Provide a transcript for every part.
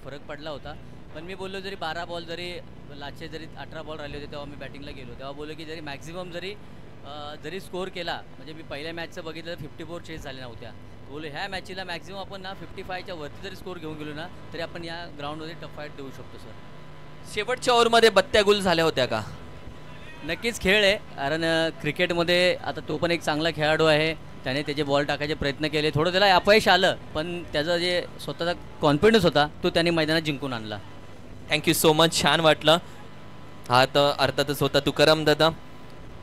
फरक पडला होता. पण मी बोललो जरी 12 बॉल जरी लास्टचे जरी 18 बॉल राहिले होते तेव्हा मी बॅटिंगला गेलो. तेव्हा बोललो की जरी मॅक्झिमम जरी स्कोअर केला, म्हणजे मी पहिल्या मॅचचं बघितलं तर 54 चेस झाल्या नव्हत्या. बोललो ह्या मॅचला मॅक्झिमम आपण ना 55च्या वरती जरी स्कोअर घेऊन गेलो ना तरी आपण या ग्राउंडमध्ये टफ फाईट देऊ शकतो सर. शेवटच्या ओव्हरमध्ये बत्त्या गुल झाल्या होत्या का? नक्कीच खेळ आहे, कारण क्रिकेटमध्ये आता तो पण एक चांगला खेळाडू आहे. त्याने त्याचे बॉल टाकायचे प्रयत्न केले, थोडं त्याला अपयश आलं, पण त्याचा जे स्वतःचा कॉन्फिडन्स होता तो त्याने मैदानात जिंकून आणला. थँक्यू सो मच, छान वाटलं. हा तर अर्थातच होता तुकाराम दादा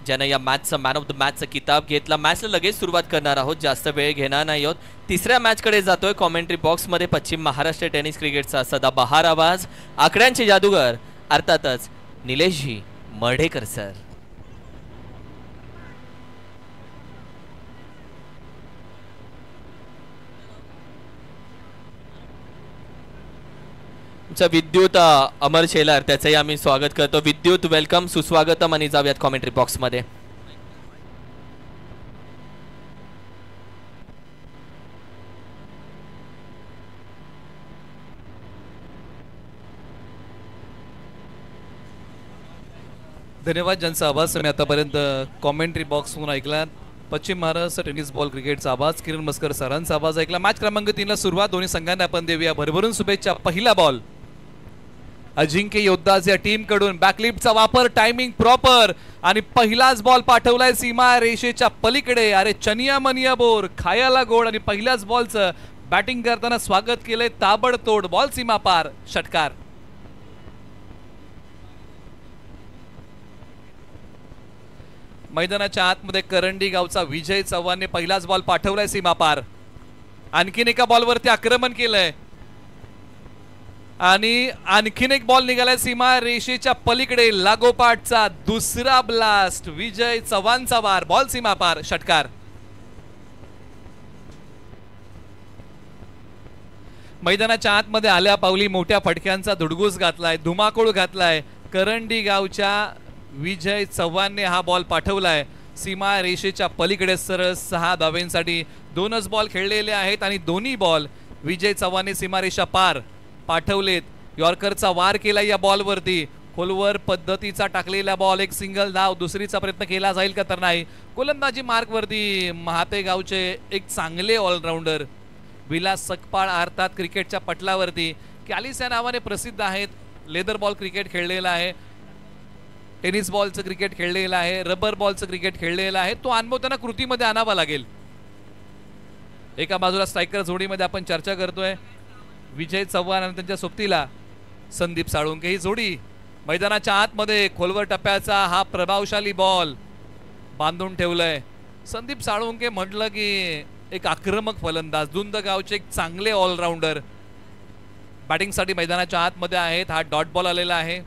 ज्यानं या मॅचचा मॅन ऑफ द मॅचचा किताब घेतला. मॅचला लगेच सुरुवात करणार आहोत, जास्त वेळ घेणार नाही आहोत. तिसऱ्या मॅचकडे जातोय. कॉमेंट्री बॉक्समध्ये पश्चिम महाराष्ट्र टेनिस क्रिकेटचा सदाबहार आवाज, आकड्यांचे जादूगर अर्थातच निलेशजी मर्ढेकर सर. विद्युत अमर शेलार त्याचंही आम्ही स्वागत करतो. विद्युत वेलकम, सुस्वागतम आणि जाऊयात कॉमेंट्री बॉक्समध्ये. धन्यवाद ज्यांचा आवाज तुम्ही आतापर्यंत कॉमेंट्री बॉक्समधून ऐकला. पश्चिम महाराष्ट्र टेनिस बॉल क्रिकेटचा आवाज, किरण मस्कर सरांचा आवाज ऐकला. मॅच क्रमांक 3 ला सुरुवात. दोन्ही संघांना आपण देऊया भरभरून शुभेच्छा. पहिला बॉल अजिंक्य योद्धाज या टीम कडून, बॅकलिफ्टचा वापर, टायमिंग प्रॉपर आणि पहिलाच बॉल पाठवलाय सीमा रेषेच्या पलीकडे. अरे चनिया मनिया बोर, खायाला गोड. आणि पहिल्याच बॉलचं बॅटिंग करताना स्वागत केलंय ताबडतोड. बॉल सीमा पार, षटकार. मैदानाच्या आतमध्ये करंडी गावचा विजय चव्हाणने पहिलाच बॉल पाठवलाय सीमा पार. आणखीन एका बॉलवरती आक्रमण केलंय आणि आणखीन एक बॉल निघालाय सीमा रेषेच्या पलीकडे. लागोपाठचा दुसरा ब्लास्ट, विजय चव्हाणचा वार. बॉल सीमा पार, षटकार. मैदानाच्या आतमध्ये आल्या पावली मोठ्या फटक्यांचा धुडगूस घातलाय, धुमाकूळ घातलाय. करंडी गावच्या विजय चव्हाणने हा बॉल पाठवलाय सीमा रेषेच्या पलीकडे. सरळ 6 धावेंसाठी 2च बॉल खेळलेले आहेत आणि दोन्ही बॉल विजय चव्हाणने सीमारेषा पार पाठवलेत. यॉर्करचा वार केला या बॉलवरती. खोलवर पद्धतीचा टाकलेला बॉल, एक सिंगल धाव. दुसरीचा प्रयत्न केला जाईल का तर नाही. गोलंदाजी मार्कवरती महाते गावचे एक चांगले ऑलराऊंडर विलास सकपाळ अर्थात क्रिकेटच्या पटलावरती कॅलिस या नावाने प्रसिद्ध आहेत. लेदर बॉल क्रिकेट खेळलेला आहे, टेनिस बॉलचं क्रिकेट खेळलेलं आहे, रबर बॉलचं क्रिकेट खेळलेलं आहे. तो अनुभव त्यांना कृतीमध्ये आणावा लागेल. एका बाजूला स्ट्रायकर जोडीमध्ये आपण चर्चा करतोय विजय चव्हाण आणि त्यांच्या सोबतीला संदीप साळुंके. ही जोडी मैदानाच्या आतमध्ये खोलवर टप्प्याचा हा प्रभावशाली बॉल बांधून ठेवलाय. संदीप साळुंके म्हटलं की एक आक्रमक फलंदाज, दुंद गावचे एक चांगले ऑलराऊंडर बॅटिंगसाठी मैदानाच्या आतमध्ये आहेत. हा डॉट बॉल आलेला आहे.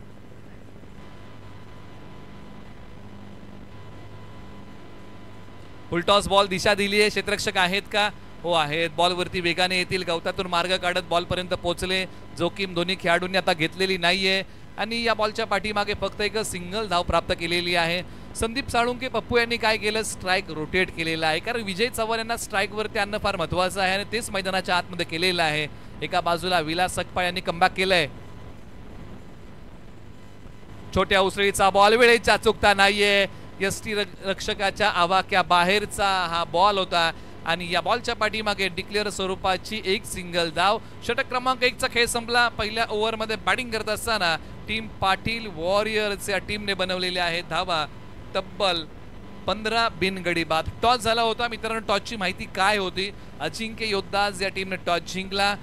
फुलटॉस बॉल, दिशा दिली आहे. क्षेत्ररक्षक आहेत का? हो आहेत. बॉलवरती वेगाने येतील, गवतातून मार्ग काढत बॉलपर्यंत पोहोचले. जोखीम दोन्ही खेळाडूंनी आता घेतलेली नाहीये आणि या बॉलच्या पाठीमागे फक्त एक सिंगल धाव प्राप्त केलेली आहे. संदीप साळुंके पप्पू यांनी काय केलं, स्ट्राईक रोटेट केलेला आहे, कारण विजय चव्हाण यांना स्ट्राईकवरती आणणं फार महत्वाचं आहे आणि तेच मैदानाच्या आतमध्ये केलेलं आहे. एका बाजूला विलास सकपाळ यांनी कमबॅक केलंय. छोट्या उसळीचा बॉल, वेळेचा चुकता नाहीये. यष्टी रक्षकाच्या आवाक्या बाहेरचा हा बॉल होता आणि या बॉलच्या पाठीमागे डिक्लेअर स्वरूपाची एक सिंगल धाव. षटक क्रमांक 1 चा खेळ संपला. पहिल्या ओव्हरमध्ये बॅटिंग करत असताना टीम पाटील वॉरियर्स या टीमने बनवलेल्या आहेत धावा तब्बल 15 बिनगडी बाद. टॉस झाला होता मित्रांनो. टॉसची माहिती काय होती, अजिंक्य योद्धाज या टीमने टॉस जिंकला.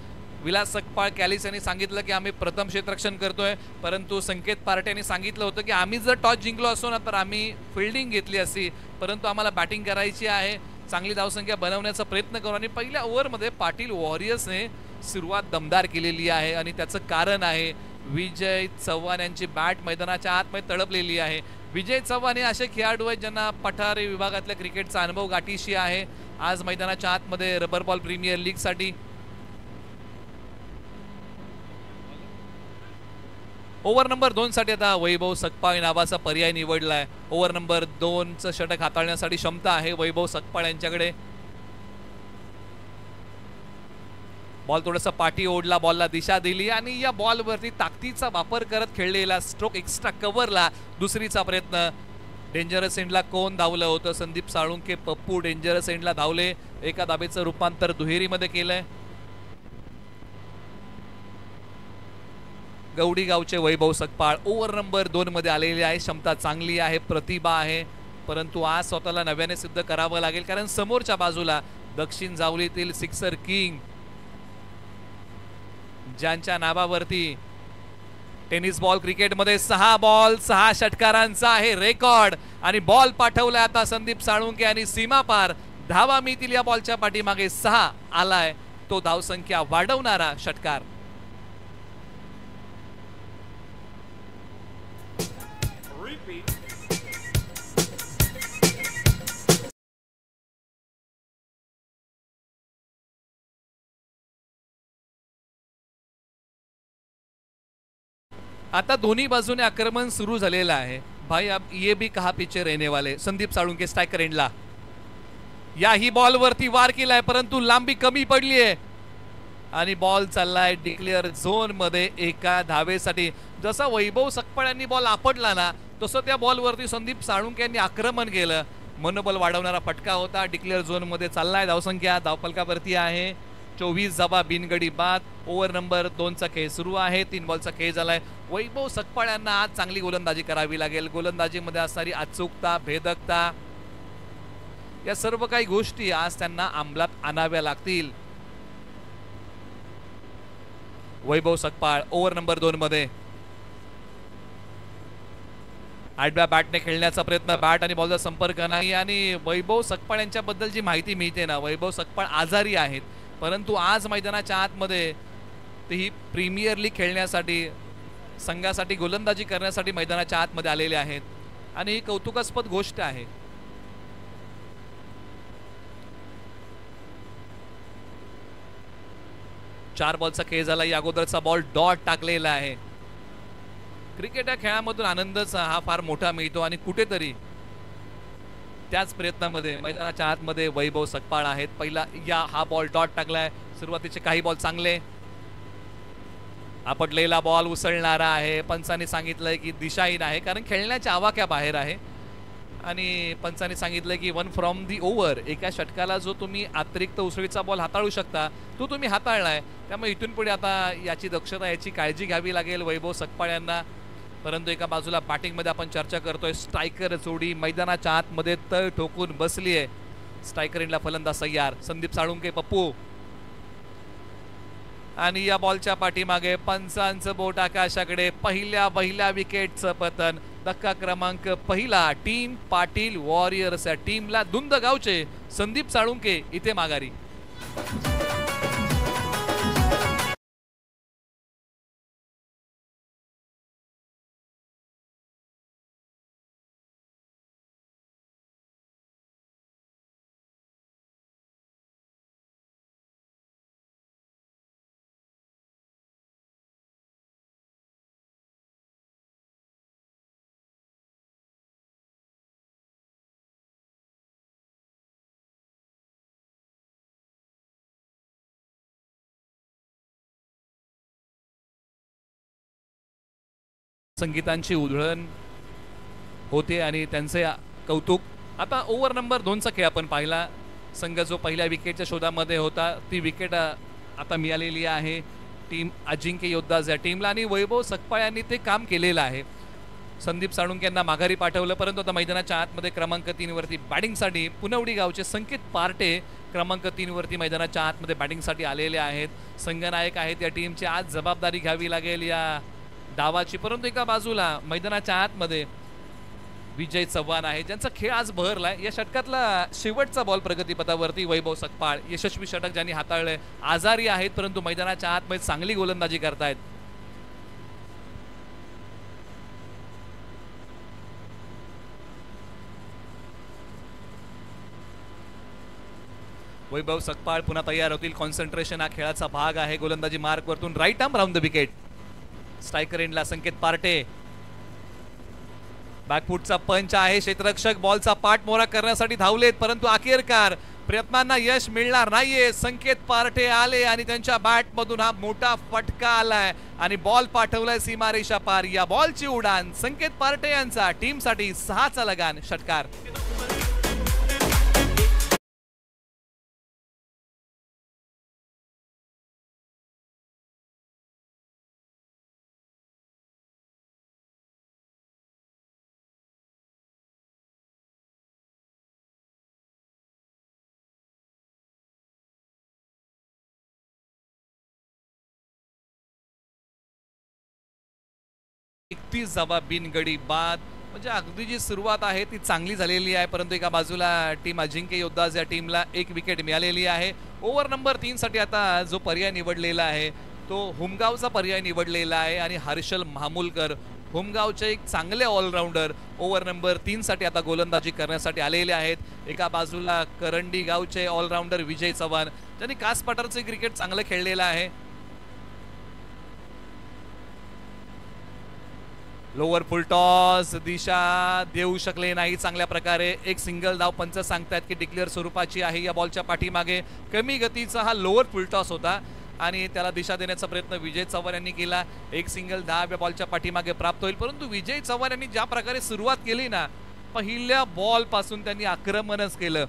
विलास सकपाळ कॅलिस यांनी सांगितलं की आम्ही प्रथम क्षेत्ररक्षण करतोय, परंतु संकेत पार्टे यांनी सांगितलं होतं की आम्ही जर टॉस जिंकलो असतो ना तर आम्ही फिल्डिंग घेतली असती, परंतु आम्हाला बॅटिंग करायची आहे, चांगली धावसंख्या बनवण्याचा प्रयत्न करू. आणि पहिल्या ओव्हरमध्ये पाटील वॉरियर्सने सुरुवात दमदार केलेली आहे आणि त्याचं कारण आहे विजय चव्हाण यांची बॅट मैदानाच्या आतमध्ये तडपलेली आहे. विजय चव्हाण हे असे खेळाडू आहेत ज्यांना पठारी विभागातल्या क्रिकेटचा अनुभव गाठीशी आहे. आज मैदानाच्या आतमध्ये रबर बॉल प्रीमियर लीग साठी ओव्हर नंबर 2 साठी आता वैभव सकपाळ नावाचा पर्याय निवडलाय. ओव्हर नंबर 2 चं षटक हाताळण्यासाठी क्षमता आहे वैभव सकपाळ यांच्याकडे. बॉल थोडंसं पाठी ओढला, बॉलला दिशा दिली आणि या बॉलवरती ताकदीचा वापर करत खेळलेला स्ट्रोक एक्स्ट्रा कव्हरला दुसरीचा प्रयत्न. डेंजरस एंडला कोण धावलं होतं? संदीप साळुंके, पप्पू डेंजरस एंडला धावले. एका धाबेचं रूपांतर दुहेरीमध्ये केलंय. गवडी गावचे वैभव सकपाळ ओव्हर नंबर 2 मध्ये आलेले आहे. क्षमता चांगली आहे, प्रतिभा आहे, परंतु आज स्वतःला नव्याने सिद्ध करावं लागेल, कारण समोरच्या बाजूला दक्षिण जावलीतील सिक्सर किंग ज्यांच्या नावावरती टेनिस बॉल क्रिकेटमध्ये 6 बॉल 6 षटकारांचा आहे रेकॉर्ड. आणि बॉल पाठवलाय आता संदीप साळुंके आणि सीमा पार धावा मिळतील. या बॉलच्या पाठीमागे 6 आलाय तो धावसंख्या वाढवणारा षटकार. आता दोन्ही बाजूने आक्रमण सुरू झालेलं आहे. भाई अब ये भी कहा पीछे रहने वाले. संदीप साळुंके स्ट्रायकर एंडला याही बॉलवरती वार केलाय, परंतु लांबी कमी पडली आहे आणि बॉल चाललाय डिक्लेअर झोन मध्ये एका धावेसाठी. जसा वैभव सकपाळ यांनी बॉल आपटला ना, तसं त्या बॉलवरती संदीप साळुंके यांनी आक्रमण केलं. मनोबल वाढवणारा फटका होता. डिक्लेअर झोन मध्ये चाललाय. धावसंख्या धावफलकावरती आहे 24 धावा बिनगडी बाद. ओव्हर नंबर 2चा खेळ सुरू आहे. 3 बॉलचा खेळ झालाय. वैभव सकपाळ यांना आज चांगली गोलंदाजी करावी लागेल. गोलंदाजीमध्ये असणारी अचूकता, भेदकता, या सर्व काही गोष्टी आज त्यांना अंमलात आणाव्या लागतील. वैभव सकपाळ ओव्हर नंबर 2 मध्ये आडव्या बॅटने खेळण्याचा प्रयत्न. बॅट आणि बॉलचा संपर्क नाही. आणि वैभव सकपाळ यांच्याबद्दल जी माहिती मिळते ना, वैभव सकपाळ आजारी आहेत, परंतु आज मैदानाच्या आतमध्ये तेही प्रीमियर लीग खेळण्यासाठी, संघासाठी गोलंदाजी करण्यासाठी मैदानाच्या आतमध्ये आलेले आहेत आणि ही कौतुकास्पद गोष्ट आहे. चार बॉलचा खेळ झाला. या अगोदरचा बॉल डॉट टाकलेला आहे. क्रिकेट या खेळामधून आनंदचा हा फार मोठा मिळतो आणि कुठेतरी त्याच प्रयत्नामध्ये मैदानाच्या आतमध्ये वैभव सकपाळ आहेत. पहिला हा बॉल डॉट टाकलाय. सुरुवातीचे काही बॉल चांगले. आपटलेला बॉल उसळणारा आहे. पंचांनी सांगितलंय की दिशाहीन आहे, कारण खेळण्याच्या आवाक्या बाहेर आहे. आणि पंचांनी सांगितलंय की 1 फ्रॉम दी ओव्हर, एका षटकाला जो तुम्ही अतिरिक्त उसळीचा बॉल हाताळू शकता तो तुम्ही हाताळलाय. त्यामुळे इथून पुढे आता याची दक्षता, याची काळजी घ्यावी लागेल वैभव सकपाळ यांना. परंतु एका बाजूला बॅटिंगमध्ये आपण चर्चा करतोय. स्ट्रायकर जोडी मैदानाच्या आतमध्ये तळ ठोकून बसली आहे. स्ट्रायकर एंडला फलंदाज तयार. संदीप साळुंके, पप्पू. आणि या बॉलच्या पाठीमागे पंचांचं बोट आकाशाकडे. पहिल्या विकेटचं पतन. धक्का क्रमांक पहिला. टीम पाटील वॉरियर्स या टीमला धुंद गावचे संदीप साळुंके इथे माघारी. संगीतांची उधळण होते आणि त्यांचे कौतुक. आता ओव्हर नंबर 2चा खेळ आपण पाहिला. संघ जो पहिल्या विकेटच्या शोधामध्ये होता, ती विकेट आता मिळालेली आहे टीम अजिंक्य योद्धाज या टीमला. आणि वैभव सकपाळ यांनी ते काम केलेलं आहे. संदीप साळुंके यांना माघारी पाठवलं, परंतु आता मैदानाच्या आतमध्ये क्रमांक 3 वरती बॅटिंगसाठी पुनवडी गावचे संकेत पार्टे क्रमांक 3 वरती मैदानाच्या आतमध्ये बॅटिंगसाठी आलेले आहेत. संघनायक आहेत या टीमची. आज जबाबदारी घ्यावी लागेल या डावाची. परंतु एका बाजूला मैदानाच्या आतमध्ये विजय चव्हाण आहे, ज्यांचा खेळ आज बहरलाय. या षटकातला शेवटचा बॉल प्रगतीपथावरती वैभव सकपाळ, यशस्वी षटक ज्यांनी हाताळलंय. आजारी आहेत परंतु मैदानाच्या आतमध्ये चांगली गोलंदाजी करतायत. वैभव सकपाळ पुन्हा तयार होतील. कॉन्सन्ट्रेशन हा खेळाचा भाग आहे. गोलंदाजी मार्क वरतून right arm round the wicket. Striker एंडला संकेत पार्टे. बॅकफुटचा पंच आहे. क्षेत्ररक्षक बॉलचा पाठमोरा करण्यासाठी धावलेत, परंतु अखेरकार प्रयत्नांना यश मिळणार नाहीये. संकेत पार्टे आले आणि त्यांच्या बॅट मधून हा मोठा फटका आलाय आणि बॉल पाठवलाय सीमारेषा पार. या बॉलची उडान संकेत पार्टे यांचा टीमसाठी 6चा लगान षटकार. बिनगडी बाद म्हणजे अगदी जी सुरुवात आहे ती चांगली झालेली आहे, परंतु एका बाजूला टीम अजिंक्य योद्धा या टीमला एक विकेट मिळालेली आहे. ओव्हर नंबर 3 साठी आता जो पर्याय निवडलेला आहे तो हुमगावचा पर्याय निवडलेला आहे आणि हर्षल मामूलकर हुमगावचे एक चांगले ऑलराऊंडर ओव्हर नंबर 3 साठी आता गोलंदाजी करण्यासाठी आलेले आहेत. एका बाजूला करंडी गावचे ऑलराऊंडर विजय चव्हाण ज्यांनी कास पठारचे क्रिकेट चांगलं खेळलेलं आहे. लोअर फुल टॉस दिशा देऊ शकले नाही चांगल्या प्रकारे. एक सिंगल धाव पंच सांगतात की डिक्लेअर स्वरूपाची आहे. या बॉलच्या पाठीमागे कमी गतीचा हा लोअर फुल टॉस होता आणि त्याला दिशा देण्याचा प्रयत्न विजय चव्हाण यांनी केला. एक सिंगल धाव या बॉलच्या पाठीमागे प्राप्त होईल, परंतु विजय चव्हाण यांनी ज्या प्रकारे सुरुवात केली ना, पहिल्या बॉल पासून त्यांनी आक्रमणच केलं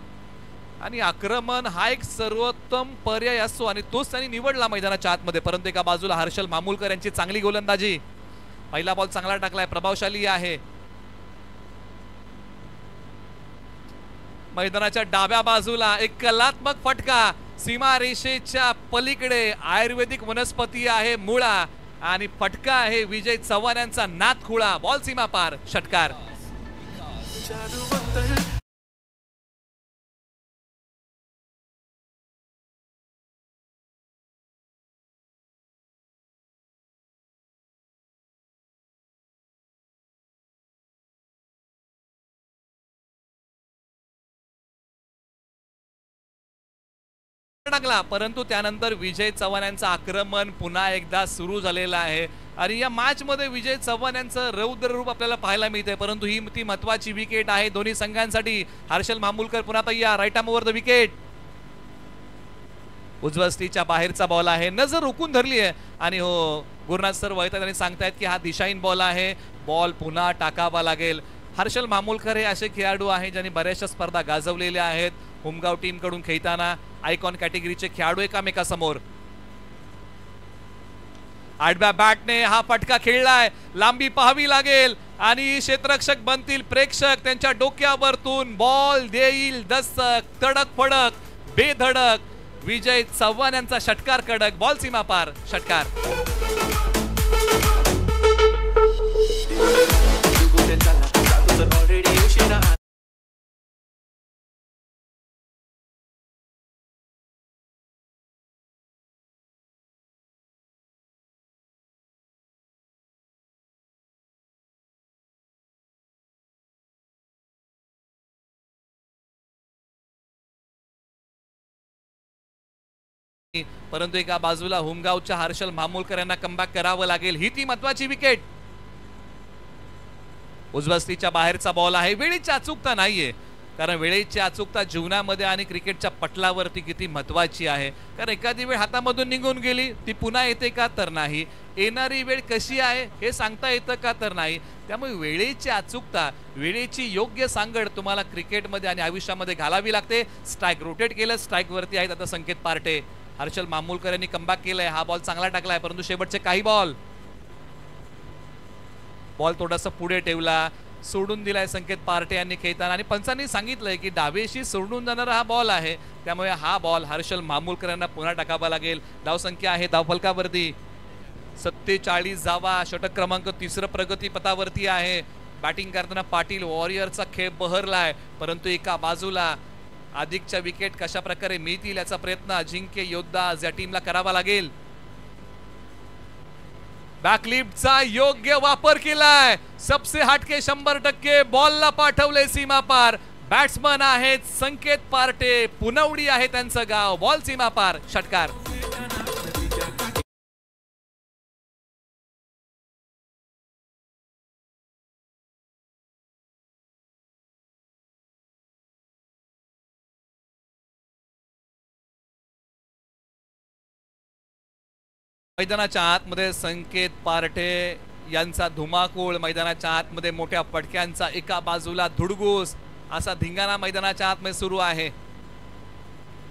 आणि आक्रमण हा एक सर्वोत्तम पर्याय असतो आणि तोच त्यांनी निवडला मैदानाच्या आतमध्ये. परंतु एका बाजूला हर्षल मामूलकर यांची चांगली गोलंदाजी. पहिला बॉल चांगला टाकलाय, प्रभावशाली आहे. मैदानाच्या डाव्या बाजूला एक कलात्मक फटका सीमारेषेच्या पलीकडे. आयुर्वेदिक वनस्पती आहे मुळा आणि फटका आहे विजय चव्हाण यांचा नाथखुळा. बॉल सीमा पार षटकार. टाकला, परंतु त्यानंतर विजय चव्हाण यांचं आक्रमण पुन्हा एकदा सुरू झालेलं आहे आणि या मॅच मध्ये विजय चव्हाण यांचं रौद्र रूप आपल्याला पाहायला मिळते. परंतु ही ती महत्वाची विकेट आहे दोन्ही संघांसाठी. हर्षल मामूलकर पुन्हा तयार. Right arm over the wicket. उजवस्तीच्या बाहेरचा बॉल आहे, नजर रोखून धरली आहे आणि हो गुरुनाथ सर वळतात आणि सांगतायत की हा दिशाहीन बॉल आहे. बॉल पुन्हा टाकावा लागेल. हर्षल मामूलकर हे असे खेळाडू आहेत ज्यांनी बऱ्याचशा स्पर्धा गाजवलेल्या आहेत. हुमगाव टीम कडून खेळताना आयकॉन कॅटेगरीचे खेळाडू एकामेकासमोर. आडव्या बॅटने हा फटका खेळलाय, लांबी पाहावी लागेल आणि क्षेत्ररक्षक बनतील प्रेक्षक. त्यांच्या डोक्यावरतून बॉल देईल दस्तक. तडक फडक बेधडक विजय चव्हाण यांचा षटकार कडक. बॉल सीमा पार षटकार. परंतु एका बाजूला हुमगावच्या हर्षल मामूलकर यांना कमबॅक करावं लागेल. ही ती महत्वाची विकेट. उजवस्तीच्या बाहेरचा बॉल आहे. वेळेची अचूकता नाहीये, कारण वेळेची अचूकता जीवनामध्ये आणि क्रिकेटच्या पटलावरती किती महत्वाची आहे. कारण एखादी वेळ हातामधून निघून गेली ती पुन्हा येते का तर नाही, येणारी वेळ कशी आहे हे सांगता येतं का तर नाही. त्यामुळे वेळेची अचूकता, वेळेची योग्य सांगड तुम्हाला क्रिकेटमध्ये आणि आयुष्यामध्ये घालावी लागते. स्ट्राईक रोटेट केलं, स्ट्राईक वरती आहेत आता संकेत पार्टे. हर्षल मामूलकर यांनी कमबॅक केलंय. हा बॉल चांगला टाकलाय, परंतु शेवटचे काही बॉल थोडासा पुढे ठेवला, सोडून दिलाय संकेत पार्टे यांनी खेळताना आणि पंचांनी सांगितलंय की डावेशी सोडून जाणारा हा बॉल आहे. त्यामुळे हा बॉल हर्षल मामूलकर यांना पुन्हा टाकावा लागेल. धावसंख्या आहे धावफलकावरती 47 धावा. षटक क्रमांक 3 प्रगती पथावरती आहे. बॅटिंग करताना पाटील वॉरियरचा खेळ बहरलाय, परंतु एका बाजूला अधिकच्या विकेट कशा प्रकारे मिळतील याचा प्रयत्न अजिंक्य योद्धा या टीमला करावा लागेल. बॅकलिफ्टचा योग्य वापर केलाय. सबसे हटके 100% बॉलला पाठवले सीमा पार. बॅट्समन आहेत संकेत पार्टे, पुनवडी आहे त्यांचं गाव. बॉल सीमा पार षटकार. मैदानाच्या आतमध्ये संकेत पार्टे यांचा धुमाकूळ, मैदानाच्या आतमध्ये मोठ्या फटक्यांचा एका बाजूला धुडगूस असा धिंगाणा मैदानाच्या आतमध्ये सुरू आहे.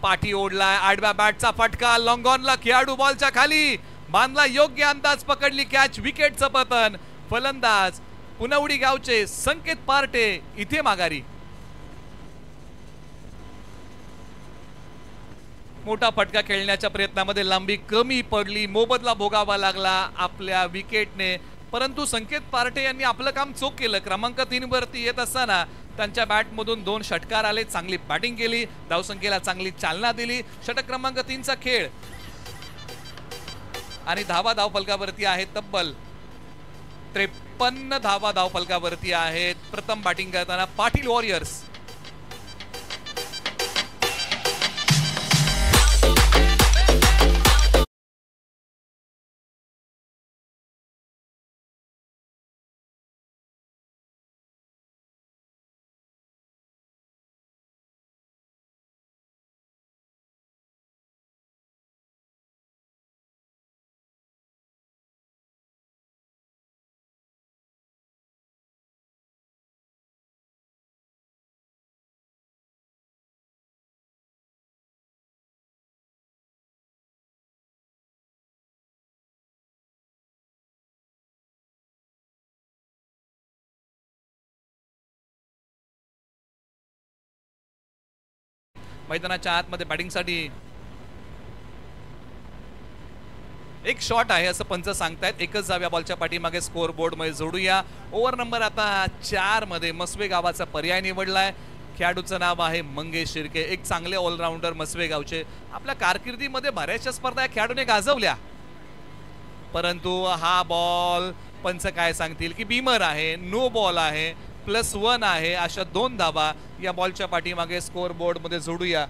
पाठी ओढलाय, आडव्या बॅटचा फटका, लॉंग ऑनला खेळाडू बॉलच्या खाली बांधला, योग्य अंदाज पकडली कॅच, विकेटचं पतन. फलंदाज पुनवडी गावचे संकेत पार्टे इथे माघारी. मोठा फटका खेळण्याच्या प्रयत्नामध्ये लांबी कमी पडली, मोबदला भोगावा लागला आपल्या विकेटने, परंतु संकेत पार्टे यांनी आपलं काम चोख केलं. क्रमांक 3 वरती येत असताना त्यांच्या बॅटमधून 2 षटकार आले, चांगली बॅटिंग केली, धावसंख्येला चांगली चालना दिली. षटक क्रमांक 3चा खेळ आणि धावा धावफलकावरती आहेत तब्बल 53 धावा धावफलकावरती आहेत. प्रथम बॅटिंग करताना पाटील वॉरियर्स. मैदानाच्या आतमध्ये बॅटिंगसाठी एक शॉट आहे असं पंच सांगतायत. एकच जाव्या बॉलच्या पाठीमागे स्कोर बोर्ड मध्ये जोडूया. ओव्हर नंबर आता 4 मध्ये मस्वे गावाचा पर्याय निवडलाय. खेळाडूचं नाव आहे मंगेश शिर्के, एक चांगले ऑलराऊंडर मस्वे गावचे. आपल्या कारकिर्दीमध्ये बऱ्याचशा स्पर्धा या खेळाडूने गाजवल्या, परंतु हा बॉल पंच काय सांगतील की बीमर आहे, नो बॉल आहे, +1 आहे. अशा 2 धावा या बॉलच्या पाठीमागे स्कोर बोर्ड मध्ये जोडूया.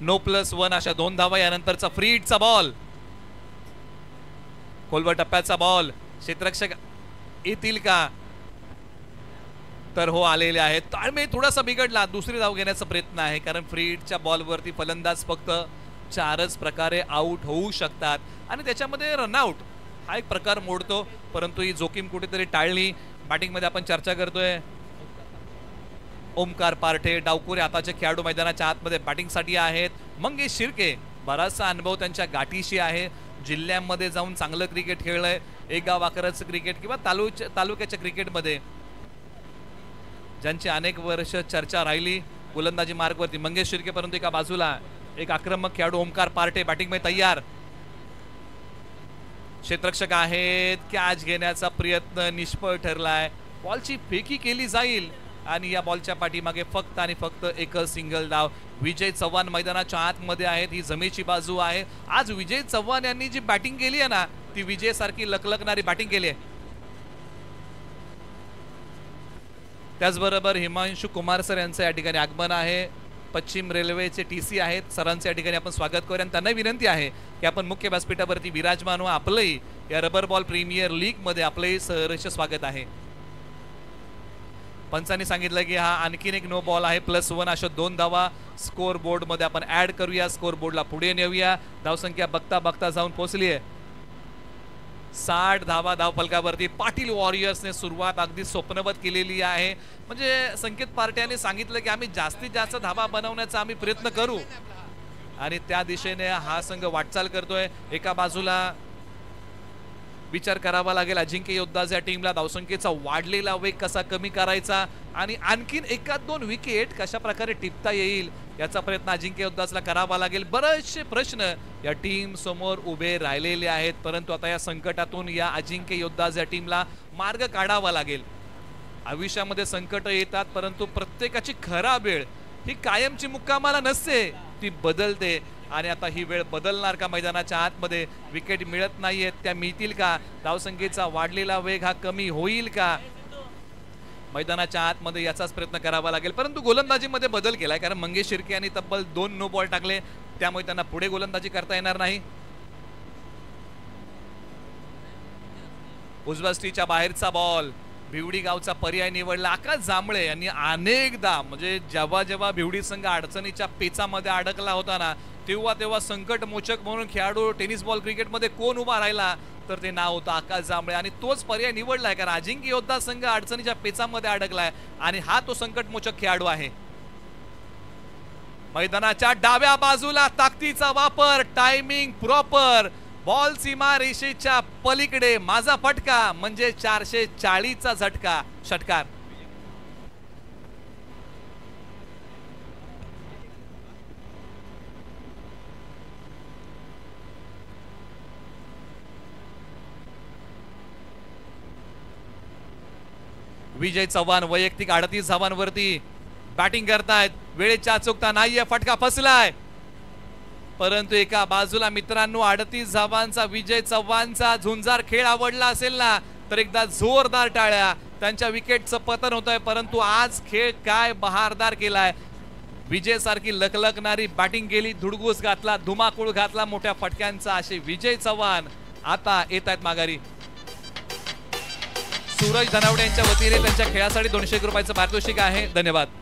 नो +1 अशा 2 धावा. यानंतरचा फ्री हिटचा बॉल, खोलवर टप्प्याचा बॉल, क्षेत्ररक्षक येतील का, तर हो आलेले आहेत. ताळमेळ थोडासा बिघडला, दुसरी धाव घेण्याचा प्रयत्न आहे, कारण फ्री हिटच्या बॉलवरती फलंदाज फक्त 4च प्रकारे आउट होऊ शकतात आणि त्याच्यामध्ये रनआउट हा एक प्रकार मोडतो, परंतु ही जोखीम कुठेतरी टाळली. बॅटिंग मध्ये आपण चर्चा करतोय ओमकार पार्टे, डावकुरे आताचे खेळाडू मैदानाच्या आतमध्ये बॅटिंगसाठी आहेत. मंगेश शिर्के, बराचसा अनुभव त्यांच्या गाठीशी आहे, जिल्ह्यामध्ये जाऊन चांगलं क्रिकेट खेळलंय, एक गाव आकाराचं क्रिकेट किंवा तालुक्याच्या क्रिकेटमध्ये ज्यांची अनेक वर्ष चर्चा राहिली गोलंदाजी मार्गवरती. मंगेश शिर्के परंतु एका बाजूला एक आक्रमक खेळाडू ओमकार पार्टे बॅटिंग मध्ये तयार. क्षेत्ररक्षक आहेत, कॅच घेण्याचा प्रयत्न निष्फळ ठरलाय. बॉलची फेकी केली जाईल आणि या बॉलच्या पाठीमागे फक्त आणि फक्त एकच सिंगल धाव. विजय चव्हाण मैदानाच्या आतमध्ये आहेत, ही जमेची बाजू आहे. आज विजय चव्हाण यांनी जी बॅटिंग केली आहे ना, ती विजय सारखी लकलकणारी बॅटिंग केली आहे. त्याचबरोबर हिमांशु कुमार सर यांचं या ठिकाणी आगमन आहे. पश्चिम रेल्वेचे TC आहेत, सरांचं या ठिकाणी आपण स्वागत करूया आणि त्यांना विनंती आहे की आपण मुख्य व्यासपीठावरती विराजमान व्हा. आपलंही या रबर बॉल प्रीमियर लीग मध्ये आपलंही सहर्ष स्वागत आहे. पंचांनी सांगितलं की हा आणखीन एक नो बॉल आहे, +1 अशा 2 धावा स्कोर बोर्ड मध्ये आपण ऍड करूया. स्कोर बोर्डला पुढे नेऊया. धावसंख्या बघता बघता जाऊन पोहोचली आहे 60 धावा धावफलकावरती. पाटील वॉरियर्सने सुरुवात अगदी स्वप्नवत केलेली आहे. म्हणजे संकेत पार्टे यांनी सांगितलं की आम्ही जास्तीत जास्त धावा बनवण्याचा आम्ही प्रयत्न करू आणि त्या दिशेने हा संघ वाटचाल करतोय. एका बाजूला विचार करावा लागेल अजिंक्य योद्धाच्या टीमला धावसंख्येचा वाढलेला वेग कसा कमी करायचा आणि आणखीन 1-2 विकेट कशा प्रकारे टिपता येईल याचा प्रयत्न अजिंक्य योद्धासला करावा लागेल. बरेचसे प्रश्न या टीम समोर उभे राहिलेले आहेत, परंतु आता या संकटातून या अजिंक्य योद्धाच्या टीमला मार्ग काढावा लागेल. आयुष्यामध्ये संकट येतात, परंतु प्रत्येकाची खराब वेळ ही कायमची मुक्कामाला नसते, ती बदलते आणि आता ही वेळ बदलणार का? मैदानाच्या आतमध्ये विकेट मिळत नाहीयेत, त्या मिळतील का? धावसंख्येचा वाढलेला वेग हा कमी होईल का? मैदानाच्या आतमध्ये याचाच प्रयत्न करावा लागेल. परंतु गोलंदाजीमध्ये बदल केलाय, कारण मंगेश शिर्के यांनी तब्बल 2 नो बॉल टाकले, त्यामुळे त्यांना पुढे गोलंदाजी करता येणार नाही. उजव्या स्टीच्या बाहेरचा बॉल भिवडी गावचा पर्याय निवडला आकाश जांभळे यांनी अनेकदा, म्हणजे जेव्हा जेव्हा भिवडी संघ अडचणीच्या पेचामध्ये अडकला होता ना, तेव्हा तेव्हा संकट मोचक म्हणून खेळाडू टेनिस बॉल क्रिकेटमध्ये कोण उभा राहिला तर ते नाव होतं आकाश जांभळे आणि तोच पर्याय निवडलाय, कारण अजिंक्य योद्धा संघ अडचणीच्या पेचामध्ये अडकलाय आणि हा तो संकटमोचक खेळाडू आहे. मैदानाच्या डाव्या बाजूला ताकदीचा वापर, टायमिंग प्रॉपर, बॉल सीमा रेषेच्या पलीकडे, माझा फटका म्हणजे 440चा झटका, षटकार. विजय चव्हाण वैयक्तिक 38 धावांवरती बॅटिंग करतायत. वेळेच्या अचूकता नाहीये, फटका फसलाय, परंतु एका बाजूला मित्रांनो 38 धावांचा विजय चव्हाणचा झुंजार खेळ आवडला असेल ना तर एकदा जोरदार टाळ्या. त्यांच्या विकेटचं पतन होत आहे, परंतु आज खेळ काय बहारदार केलाय. विजय सारखी लकलकणारी बॅटिंग केली, धुडगूस घातला, धुमाकूळ घातला मोठ्या फटक्यांचा. असे विजय चव्हाण आता येत आहेत माघारी. सूरज धनावडे यांच्या वतीने त्यांच्या खेळासाठी 200 रुपयाचं पारितोषिक आहे. धन्यवाद.